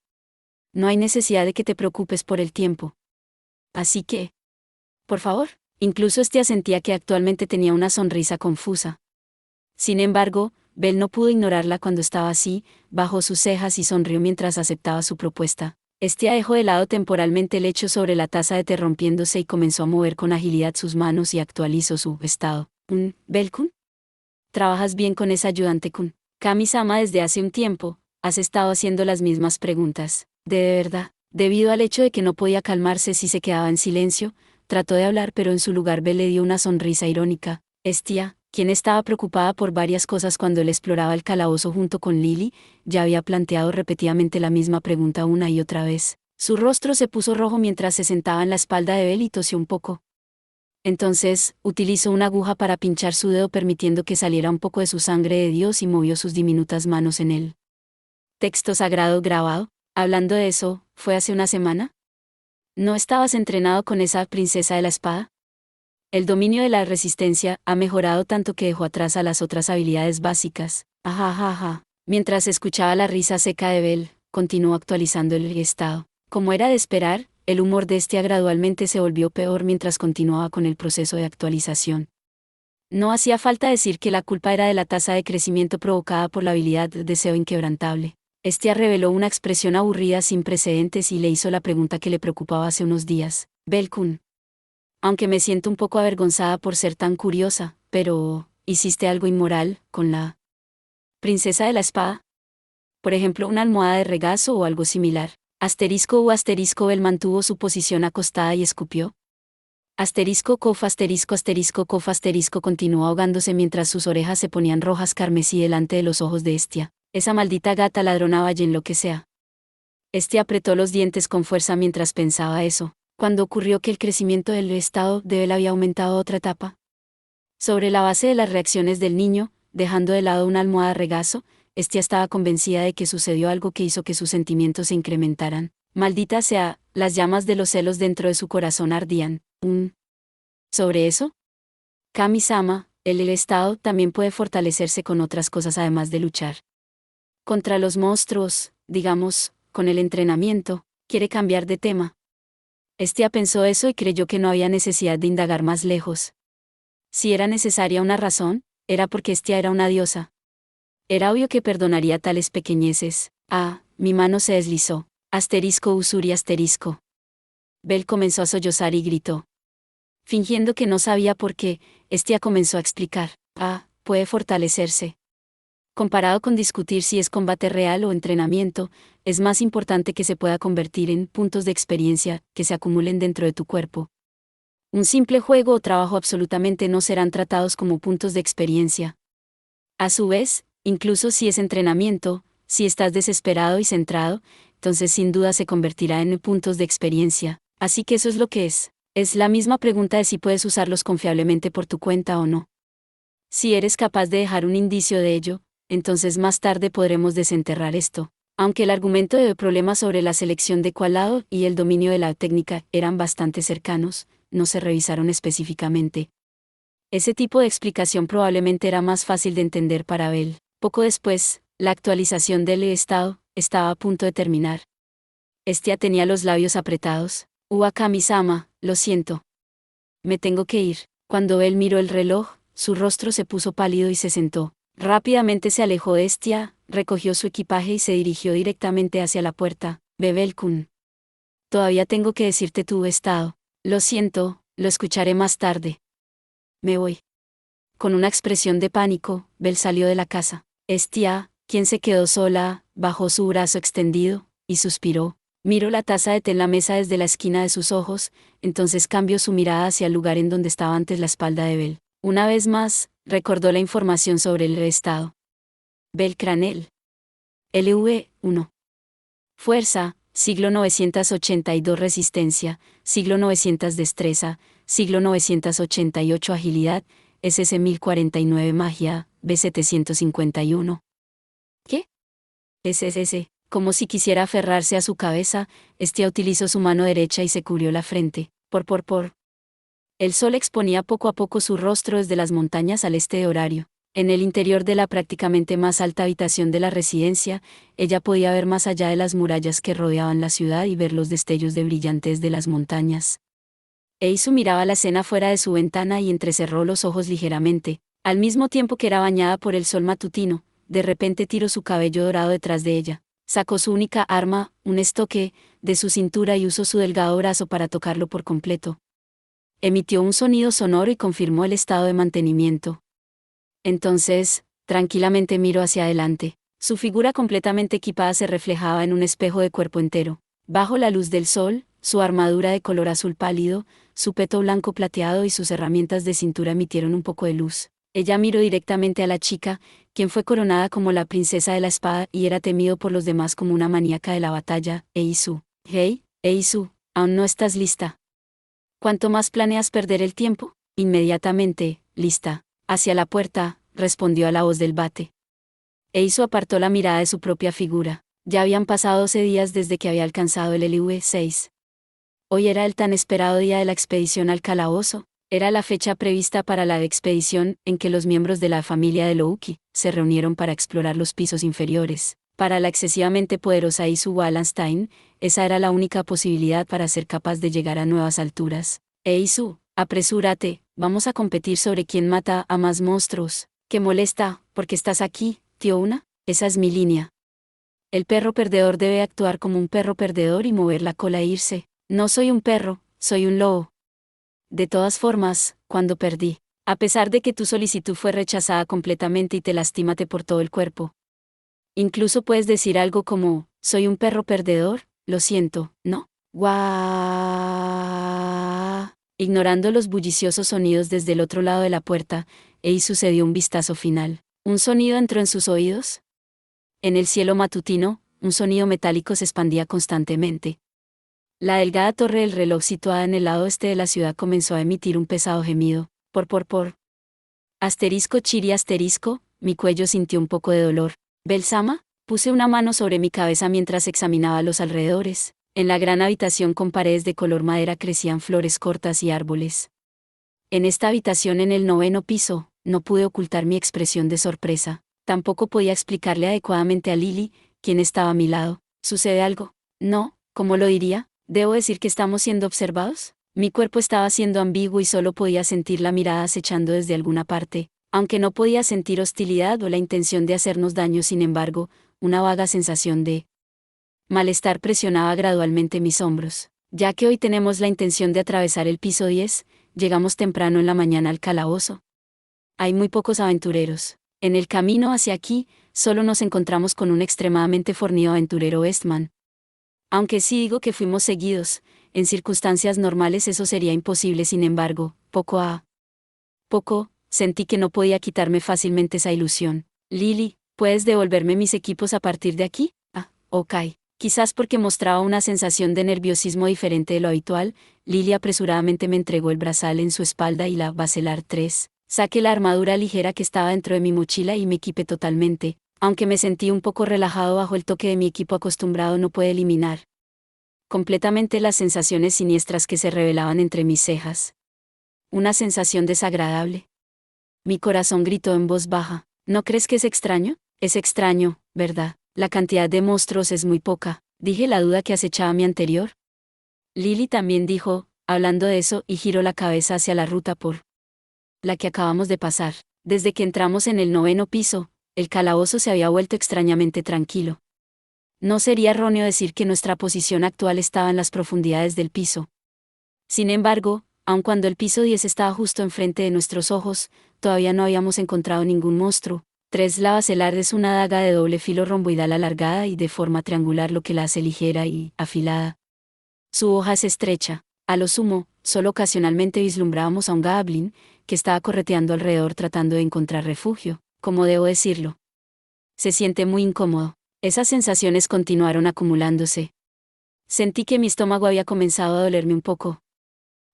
[SPEAKER 1] No hay necesidad de que te preocupes por el tiempo. Así que, por favor, incluso sentía que actualmente tenía una sonrisa confusa. Sin embargo, Belle no pudo ignorarla cuando estaba así, bajó sus cejas y sonrió mientras aceptaba su propuesta. Estia dejó de lado temporalmente el hecho sobre la taza de té rompiéndose y comenzó a mover con agilidad sus manos y actualizó su estado. ¿Belle-kun? ¿Trabajas bien con esa ayudante-kun? Kami-sama, desde hace un tiempo, has estado haciendo las mismas preguntas. ¿De verdad? Debido al hecho de que no podía calmarse si se quedaba en silencio, trató de hablar, pero en su lugar Belle le dio una sonrisa irónica. Estia, quien estaba preocupada por varias cosas cuando él exploraba el calabozo junto con Lily, ya había planteado repetidamente la misma pregunta una y otra vez. Su rostro se puso rojo mientras se sentaba en la espalda de Belle y tosió un poco. Entonces, utilizó una aguja para pinchar su dedo permitiendo que saliera un poco de su sangre de Dios y movió sus diminutas manos en él. Texto sagrado grabado. Hablando de eso, ¿fue hace una semana? ¿No estabas entrenado con esa princesa de la espada? El dominio de la resistencia ha mejorado tanto que dejó atrás a las otras habilidades básicas. Ajajaja. Mientras escuchaba la risa seca de Belle, continuó actualizando el estado. Como era de esperar, el humor de Estia gradualmente se volvió peor mientras continuaba con el proceso de actualización. No hacía falta decir que la culpa era de la tasa de crecimiento provocada por la habilidad de deseo inquebrantable. Estia reveló una expresión aburrida sin precedentes y le hizo la pregunta que le preocupaba hace unos días. Belle-kun. Aunque me siento un poco avergonzada por ser tan curiosa, pero ¿hiciste algo inmoral con la princesa de la espada? Por ejemplo, una almohada de regazo o algo similar. Él mantuvo su posición acostada y escupió. Continuó ahogándose mientras sus orejas se ponían rojas carmesí delante de los ojos de Estia. Esa maldita gata ladronaba y en lo que sea. Estia apretó los dientes con fuerza mientras pensaba eso. Cuando ocurrió que el crecimiento del estado de Belle había aumentado a otra etapa. Sobre la base de las reacciones del niño, dejando de lado una almohada de regazo, Estia estaba convencida de que sucedió algo que hizo que sus sentimientos se incrementaran. Maldita sea, las llamas de los celos dentro de su corazón ardían. ¿Sobre eso? Kami-sama, el estado también puede fortalecerse con otras cosas además de luchar contra los monstruos, digamos, con el entrenamiento. Quiere cambiar de tema. Estia pensó eso y creyó que no había necesidad de indagar más lejos. Si era necesaria una razón, era porque Estia era una diosa. Era obvio que perdonaría tales pequeñeces. Mi mano se deslizó. Usuri. Belle comenzó a sollozar y gritó. Fingiendo que no sabía por qué, Estia comenzó a explicar. Puede fortalecerse. Comparado con discutir si es combate real o entrenamiento, es más importante que se pueda convertir en puntos de experiencia que se acumulen dentro de tu cuerpo. Un simple juego o trabajo absolutamente no serán tratados como puntos de experiencia. A su vez, incluso si es entrenamiento, si estás desesperado y centrado, entonces sin duda se convertirá en puntos de experiencia. Así que eso es lo que es. Es la misma pregunta de si puedes usarlos confiablemente por tu cuenta o no. Si eres capaz de dejar un indicio de ello, entonces más tarde podremos desenterrar esto. Aunque el argumento de problema sobre la selección de cuál lado y el dominio de la técnica eran bastante cercanos, no se revisaron específicamente. Ese tipo de explicación probablemente era más fácil de entender para Belle. Poco después, la actualización del estado estaba a punto de terminar. Estia tenía los labios apretados. Kami-sama, lo siento. Me tengo que ir. Cuando Belle miró el reloj, su rostro se puso pálido y se sentó. Rápidamente se alejó de Estia, recogió su equipaje y se dirigió directamente hacia la puerta. Belle-kun. Todavía tengo que decirte tu estado. Lo siento, lo escucharé más tarde. Me voy. Con una expresión de pánico, Belle salió de la casa. Estia, quien se quedó sola, bajó su brazo extendido, y suspiró. Miró la taza de té en la mesa desde la esquina de sus ojos, entonces cambió su mirada hacia el lugar en donde estaba antes la espalda de Belle. Una vez más, recordó la información sobre el estado. Belle Cranel. LV1. Fuerza, siglo 982 resistencia, siglo 900 destreza, siglo 988 agilidad, SS 1049 magia, B751. ¿Qué? SSS. Como si quisiera aferrarse a su cabeza, Estia utilizó su mano derecha y se cubrió la frente. Por. El sol exponía poco a poco su rostro desde las montañas al este de Horario. En el interior de la prácticamente más alta habitación de la residencia, ella podía ver más allá de las murallas que rodeaban la ciudad y ver los destellos de brillantez de las montañas. Eisu miraba la escena fuera de su ventana y entrecerró los ojos ligeramente. Al mismo tiempo que era bañada por el sol matutino, de repente tiró su cabello dorado detrás de ella. Sacó su única arma, un estoque, de su cintura y usó su delgado brazo para tocarlo por completo. Emitió un sonido sonoro y confirmó el estado de mantenimiento. Entonces, tranquilamente miró hacia adelante. Su figura completamente equipada se reflejaba en un espejo de cuerpo entero. Bajo la luz del sol, su armadura de color azul pálido, su peto blanco plateado y sus herramientas de cintura emitieron un poco de luz. Ella miró directamente a la chica, quien fue coronada como la princesa de la espada y era temido por los demás como una maníaca de la batalla. Eisu. Hey, Eisu, ¿aún no estás lista? ¿Cuánto más planeas perder el tiempo? Inmediatamente, lista. Hacia la puerta, respondió a la voz del bate. Eisu apartó la mirada de su propia figura. Ya habían pasado 12 días desde que había alcanzado el LV-6. Hoy era el tan esperado día de la expedición al calabozo. Era la fecha prevista para la expedición en que los miembros de la familia de Louki se reunieron para explorar los pisos inferiores. Para la excesivamente poderosa Isu Wallenstein, esa era la única posibilidad para ser capaz de llegar a nuevas alturas. Isu, apresúrate, vamos a competir sobre quién mata a más monstruos. ¿Qué molesta? ¿Por qué estás aquí, tío Una? Esa es mi línea. El perro perdedor debe actuar como un perro perdedor y mover la cola e irse. No soy un perro, soy un lobo. De todas formas, cuando perdí, a pesar de que tu solicitud fue rechazada completamente y te lastímate por todo el cuerpo. Incluso puedes decir algo como, soy un perro perdedor, lo siento, ¿no? ¡Guau! Ignorando los bulliciosos sonidos desde el otro lado de la puerta, Ei sucedió un vistazo final. ¿Un sonido entró en sus oídos? En el cielo matutino, un sonido metálico se expandía constantemente. La delgada torre del reloj situada en el lado este de la ciudad comenzó a emitir un pesado gemido. Por. Asterisco chiri asterisco, mi cuello sintió un poco de dolor. Belsama, puse una mano sobre mi cabeza mientras examinaba los alrededores. En la gran habitación con paredes de color madera crecían flores cortas y árboles. En esta habitación en el 9º piso, no pude ocultar mi expresión de sorpresa. Tampoco podía explicarle adecuadamente a Lily, quien estaba a mi lado. ¿Sucede algo? No, ¿cómo lo diría? ¿Debo decir que estamos siendo observados? Mi cuerpo estaba siendo ambiguo y solo podía sentir la mirada acechando desde alguna parte. Aunque no podía sentir hostilidad o la intención de hacernos daño, sin embargo, una vaga sensación de malestar presionaba gradualmente mis hombros. Ya que hoy tenemos la intención de atravesar el piso 10, llegamos temprano en la mañana al calabozo. Hay muy pocos aventureros. En el camino hacia aquí, solo nos encontramos con un extremadamente fornido aventurero Westman. Aunque sí digo que fuimos seguidos, en circunstancias normales eso sería imposible. Sin embargo, poco a poco, sentí que no podía quitarme fácilmente esa ilusión. Lily, ¿puedes devolverme mis equipos a partir de aquí? Ok. Quizás porque mostraba una sensación de nerviosismo diferente de lo habitual, Lily apresuradamente me entregó el brazal en su espalda y la Bacelar 3. Saqué la armadura ligera que estaba dentro de mi mochila y me equipé totalmente, aunque me sentí un poco relajado bajo el toque de mi equipo acostumbrado no puede eliminar completamente las sensaciones siniestras que se revelaban entre mis cejas. Una sensación desagradable. Mi corazón gritó en voz baja, ¿no crees que es extraño? Es extraño, ¿verdad? La cantidad de monstruos es muy poca, dije la duda que acechaba mi anterior. Lily también dijo, hablando de eso, y giró la cabeza hacia la ruta por la que acabamos de pasar. Desde que entramos en el 9º piso, el calabozo se había vuelto extrañamente tranquilo. No sería erróneo decir que nuestra posición actual estaba en las profundidades del piso. Sin embargo, aun cuando el piso 10 estaba justo enfrente de nuestros ojos, todavía no habíamos encontrado ningún monstruo. 3. La Bacelar es una daga de doble filo romboidal alargada y de forma triangular, lo que la hace ligera y afilada. Su hoja es estrecha. A lo sumo, solo ocasionalmente vislumbrábamos a un goblin, que estaba correteando alrededor tratando de encontrar refugio. ¿Cómo debo decirlo? Se siente muy incómodo. Esas sensaciones continuaron acumulándose. Sentí que mi estómago había comenzado a dolerme un poco.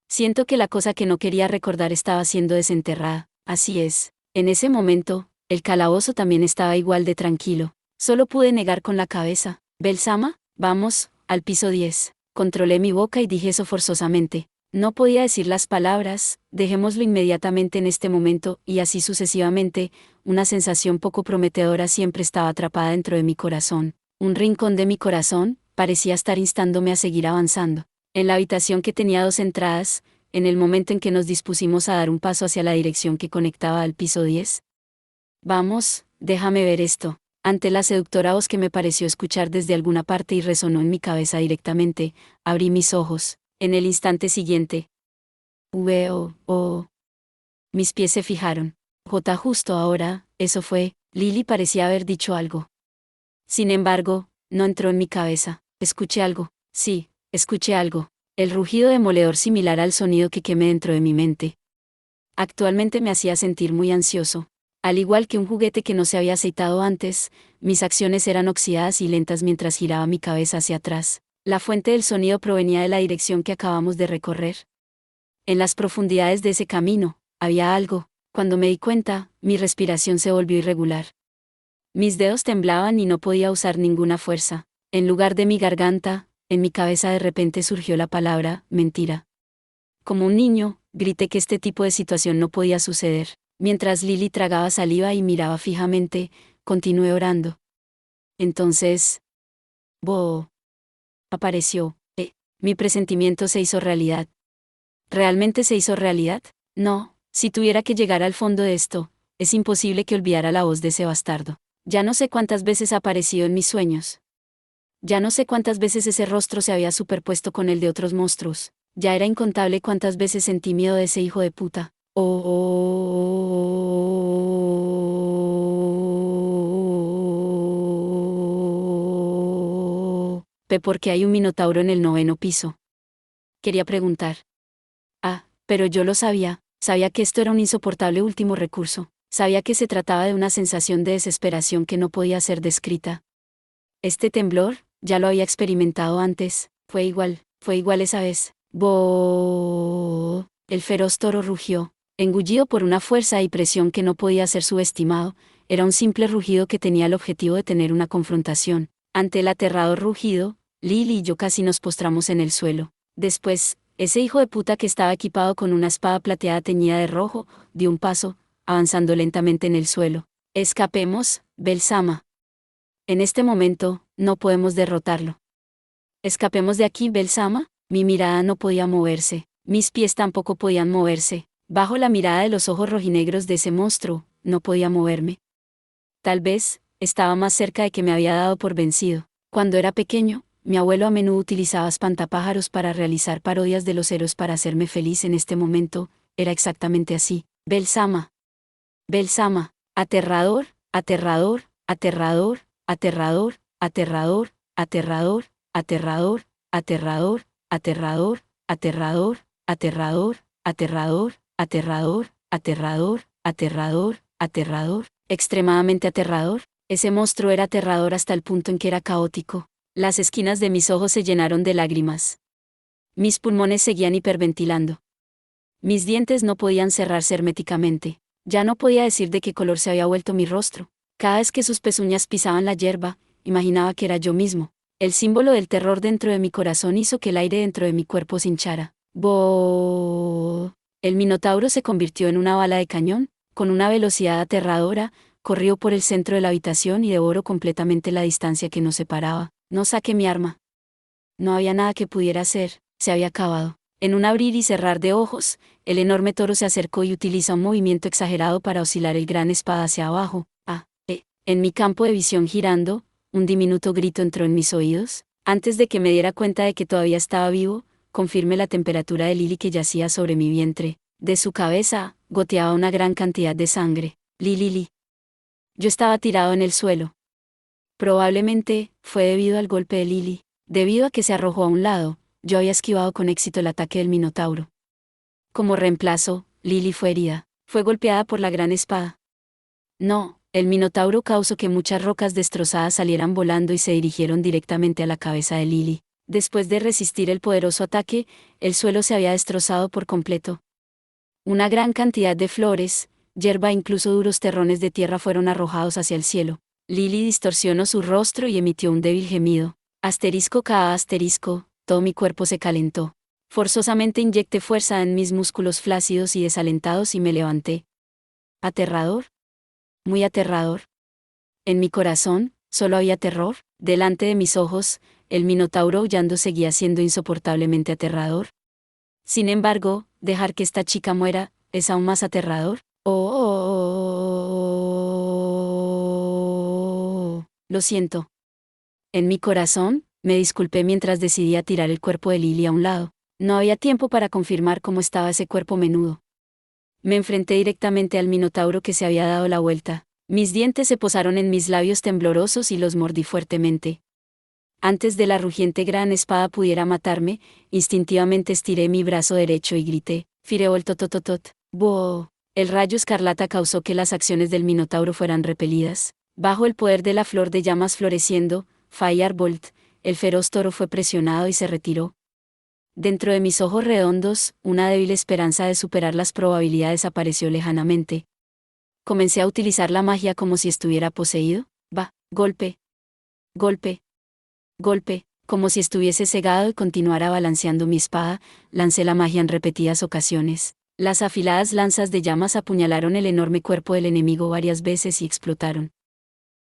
[SPEAKER 1] Siento que la cosa que no quería recordar estaba siendo desenterrada. Así es. En ese momento, el calabozo también estaba igual de tranquilo. Solo pude negar con la cabeza. Belsama, vamos, al piso 10. Controlé mi boca y dije eso forzosamente. No podía decir las palabras, dejémoslo inmediatamente en este momento, y así sucesivamente. Una sensación poco prometedora siempre estaba atrapada dentro de mi corazón. Un rincón de mi corazón parecía estar instándome a seguir avanzando. En la habitación que tenía 2 entradas, en el momento en que nos dispusimos a dar un paso hacia la dirección que conectaba al piso 10. Vamos, déjame ver esto. Ante la seductora voz que me pareció escuchar desde alguna parte y resonó en mi cabeza directamente, abrí mis ojos. En el instante siguiente. Mis pies se fijaron. Justo ahora, eso fue, Lily parecía haber dicho algo. Sin embargo, no entró en mi cabeza. Escuché algo. Sí, escuché algo. El rugido demoledor similar al sonido que quemé dentro de mi mente. Actualmente me hacía sentir muy ansioso. Al igual que un juguete que no se había aceitado antes, mis acciones eran oxidadas y lentas mientras giraba mi cabeza hacia atrás. La fuente del sonido provenía de la dirección que acabamos de recorrer. En las profundidades de ese camino, había algo. Cuando me di cuenta, mi respiración se volvió irregular. Mis dedos temblaban y no podía usar ninguna fuerza. En lugar de mi garganta, en mi cabeza de repente surgió la palabra, mentira. Como un niño, grité que este tipo de situación no podía suceder. Mientras Lily tragaba saliva y miraba fijamente, continué orando. Entonces, apareció. Mi presentimiento se hizo realidad. ¿Realmente se hizo realidad? No, si tuviera que llegar al fondo de esto, es imposible que olvidara la voz de ese bastardo. Ya no sé cuántas veces ha aparecido en mis sueños. Ya no sé cuántas veces ese rostro se había superpuesto con el de otros monstruos. Ya era incontable cuántas veces sentí miedo de ese hijo de puta. Porque hay un minotauro en el 9º piso. Quería preguntar. Pero yo lo sabía que esto era un insoportable último recurso. Sabía que se trataba de una sensación de desesperación que no podía ser descrita. Este temblor, ya lo había experimentado antes, fue igual esa vez. El feroz toro rugió, engullido por una fuerza y presión que no podía ser subestimado. Era un simple rugido que tenía el objetivo de tener una confrontación. Ante el aterrador rugido, Lily y yo casi nos postramos en el suelo. Después, ese hijo de puta que estaba equipado con una espada plateada teñida de rojo, dio un paso, avanzando lentamente en el suelo. Escapemos, Belsama. En este momento, no podemos derrotarlo. Escapemos de aquí, Belsama. Mi mirada no podía moverse, mis pies tampoco podían moverse. Bajo la mirada de los ojos rojinegros de ese monstruo, no podía moverme. Tal vez, estaba más cerca de que me había dado por vencido. Cuando era pequeño, mi abuelo a menudo utilizaba espantapájaros para realizar parodias de los héroes para hacerme feliz. En este momento, era exactamente así. Belsama. Belsama. Aterrador, aterrador, aterrador, aterrador, aterrador, aterrador, aterrador, aterrador, aterrador, aterrador, aterrador, aterrador, aterrador, aterrador, aterrador, aterrador, extremadamente aterrador. Ese monstruo era aterrador hasta el punto en que era caótico. Las esquinas de mis ojos se llenaron de lágrimas. Mis pulmones seguían hiperventilando. Mis dientes no podían cerrarse herméticamente. Ya no podía decir de qué color se había vuelto mi rostro. Cada vez que sus pezuñas pisaban la hierba, imaginaba que era yo mismo. El símbolo del terror dentro de mi corazón hizo que el aire dentro de mi cuerpo se hinchara. El minotauro se convirtió en una bala de cañón, con una velocidad aterradora, corrió por el centro de la habitación y devoró completamente la distancia que nos separaba. No saqué mi arma. No había nada que pudiera hacer, se había acabado. En un abrir y cerrar de ojos, el enorme toro se acercó y utiliza un movimiento exagerado para oscilar el gran espada hacia abajo. En mi campo de visión girando, un diminuto grito entró en mis oídos. Antes de que me diera cuenta de que todavía estaba vivo, confirmé la temperatura de Lily que yacía sobre mi vientre. De su cabeza, goteaba una gran cantidad de sangre. Lily. Yo estaba tirado en el suelo. Probablemente, fue debido al golpe de Lily. Debido a que se arrojó a un lado, yo había esquivado con éxito el ataque del minotauro. Como reemplazo, Lily fue herida. Fue golpeada por la gran espada. No, el minotauro causó que muchas rocas destrozadas salieran volando y se dirigieron directamente a la cabeza de Lily. Después de resistir el poderoso ataque, el suelo se había destrozado por completo. Una gran cantidad de flores, hierba e incluso duros terrones de tierra fueron arrojados hacia el cielo. Lily distorsionó su rostro y emitió un débil gemido. Todo mi cuerpo se calentó. Forzosamente inyecté fuerza en mis músculos flácidos y desalentados y me levanté. ¿Aterrador? Muy aterrador. En mi corazón, solo había terror. Delante de mis ojos, el minotauro aullando seguía siendo insoportablemente aterrador. Sin embargo, Dejar que esta chica muera, ¿es aún más aterrador? Oh, lo siento. En mi corazón, me disculpé mientras decidía tirar el cuerpo de Lily a un lado. No había tiempo para confirmar cómo estaba ese cuerpo menudo. Me enfrenté directamente al minotauro que se había dado la vuelta. Mis dientes se posaron en mis labios temblorosos y los mordí fuertemente. Antes de la rugiente gran espada pudiera matarme, instintivamente estiré mi brazo derecho y grité, Fireol totototot, ¡Boo! El rayo escarlata causó que las acciones del minotauro fueran repelidas. Bajo el poder de la flor de llamas floreciendo, Firebolt, el feroz toro fue presionado y se retiró. Dentro de mis ojos redondos, una débil esperanza de superar las probabilidades apareció lejanamente. Comencé a utilizar la magia como si estuviera poseído. Golpe. Golpe. Golpe, como si estuviese cegado y continuara balanceando mi espada, lancé la magia en repetidas ocasiones. Las afiladas lanzas de llamas apuñalaron el enorme cuerpo del enemigo varias veces y explotaron.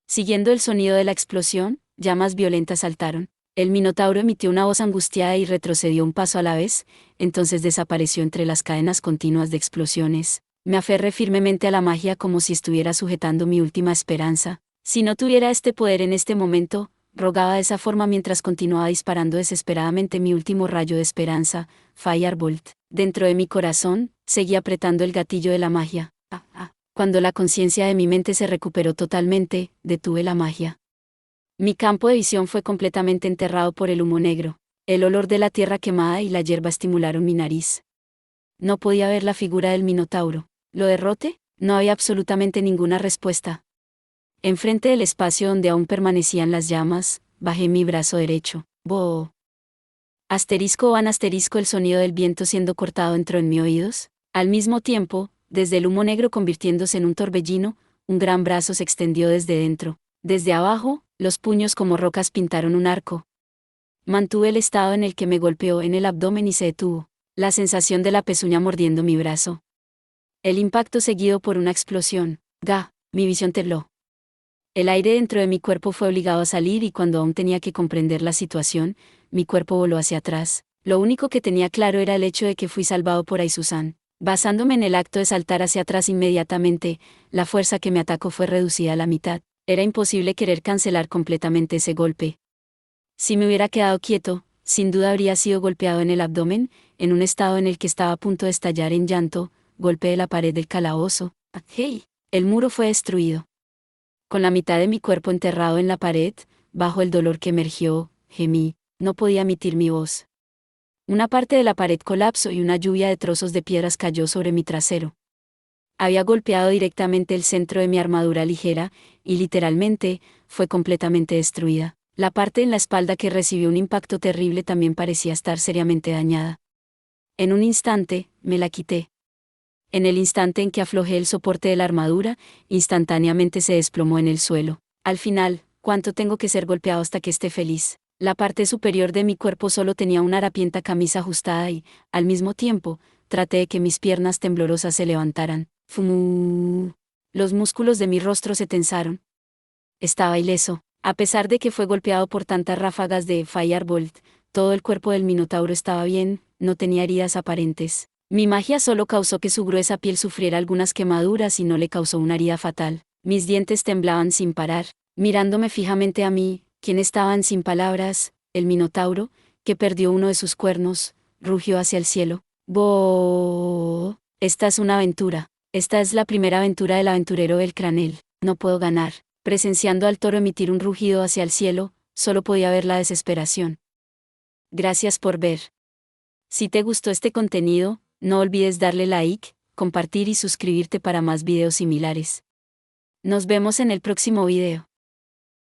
[SPEAKER 1] Siguiendo el sonido de la explosión, llamas violentas saltaron. El minotauro emitió una voz angustiada y retrocedió un paso a la vez, entonces desapareció entre las cadenas continuas de explosiones. Me aferré firmemente a la magia como si estuviera sujetando mi última esperanza. Si no tuviera este poder en este momento, rogaba de esa forma mientras continuaba disparando desesperadamente mi último rayo de esperanza, Firebolt. Dentro de mi corazón, seguí apretando el gatillo de la magia. Cuando la conciencia de mi mente se recuperó totalmente, detuve la magia. Mi campo de visión fue completamente enterrado por el humo negro. El olor de la tierra quemada y la hierba estimularon mi nariz. No podía ver la figura del minotauro. ¿Lo derroté? No había absolutamente ninguna respuesta. Enfrente del espacio donde aún permanecían las llamas, bajé mi brazo derecho. ¡Boo! Asterisco van asterisco, el sonido del viento siendo cortado entró en mis oídos. Al mismo tiempo, desde el humo negro convirtiéndose en un torbellino, un gran brazo se extendió desde dentro. Desde abajo, los puños como rocas pintaron un arco. Mantuve el estado en el que me golpeó en el abdomen y se detuvo. La sensación de la pezuña mordiendo mi brazo. El impacto seguido por una explosión. Mi visión tembló. El aire dentro de mi cuerpo fue obligado a salir y cuando aún tenía que comprender la situación, mi cuerpo voló hacia atrás. Lo único que tenía claro era el hecho de que fui salvado por Aizu-san. Basándome en el acto de saltar hacia atrás inmediatamente, la fuerza que me atacó fue reducida a la mitad. Era imposible querer cancelar completamente ese golpe. Si me hubiera quedado quieto, sin duda habría sido golpeado en el abdomen, en un estado en el que estaba a punto de estallar en llanto. Golpeé la pared del calabozo. ¡Hey! El muro fue destruido. Con la mitad de mi cuerpo enterrado en la pared, bajo el dolor que emergió, gemí, no podía emitir mi voz. Una parte de la pared colapsó y una lluvia de trozos de piedras cayó sobre mi trasero. Había golpeado directamente el centro de mi armadura ligera, y literalmente, fue completamente destruida. La parte en la espalda que recibió un impacto terrible también parecía estar seriamente dañada. En un instante, me la quité. En el instante en que aflojé el soporte de la armadura, instantáneamente se desplomó en el suelo. Al final, ¿cuánto tengo que ser golpeado hasta que esté feliz? La parte superior de mi cuerpo solo tenía una harapienta camisa ajustada y, al mismo tiempo, traté de que mis piernas temblorosas se levantaran. ¡Fumú! Los músculos de mi rostro se tensaron. Estaba ileso. A pesar de que fue golpeado por tantas ráfagas de Firebolt, todo el cuerpo del minotauro estaba bien, no tenía heridas aparentes. Mi magia solo causó que su gruesa piel sufriera algunas quemaduras y no le causó una herida fatal. Mis dientes temblaban sin parar, mirándome fijamente a mí, quien estaban sin palabras. El minotauro, que perdió uno de sus cuernos, rugió hacia el cielo. ¡Boo! Esta es una aventura. Esta es la primera aventura del aventurero del Cranel. No puedo ganar. Presenciando al toro emitir un rugido hacia el cielo, solo podía ver la desesperación. Gracias por ver. Si te gustó este contenido, no olvides darle like, compartir y suscribirte para más videos similares. Nos vemos en el próximo video.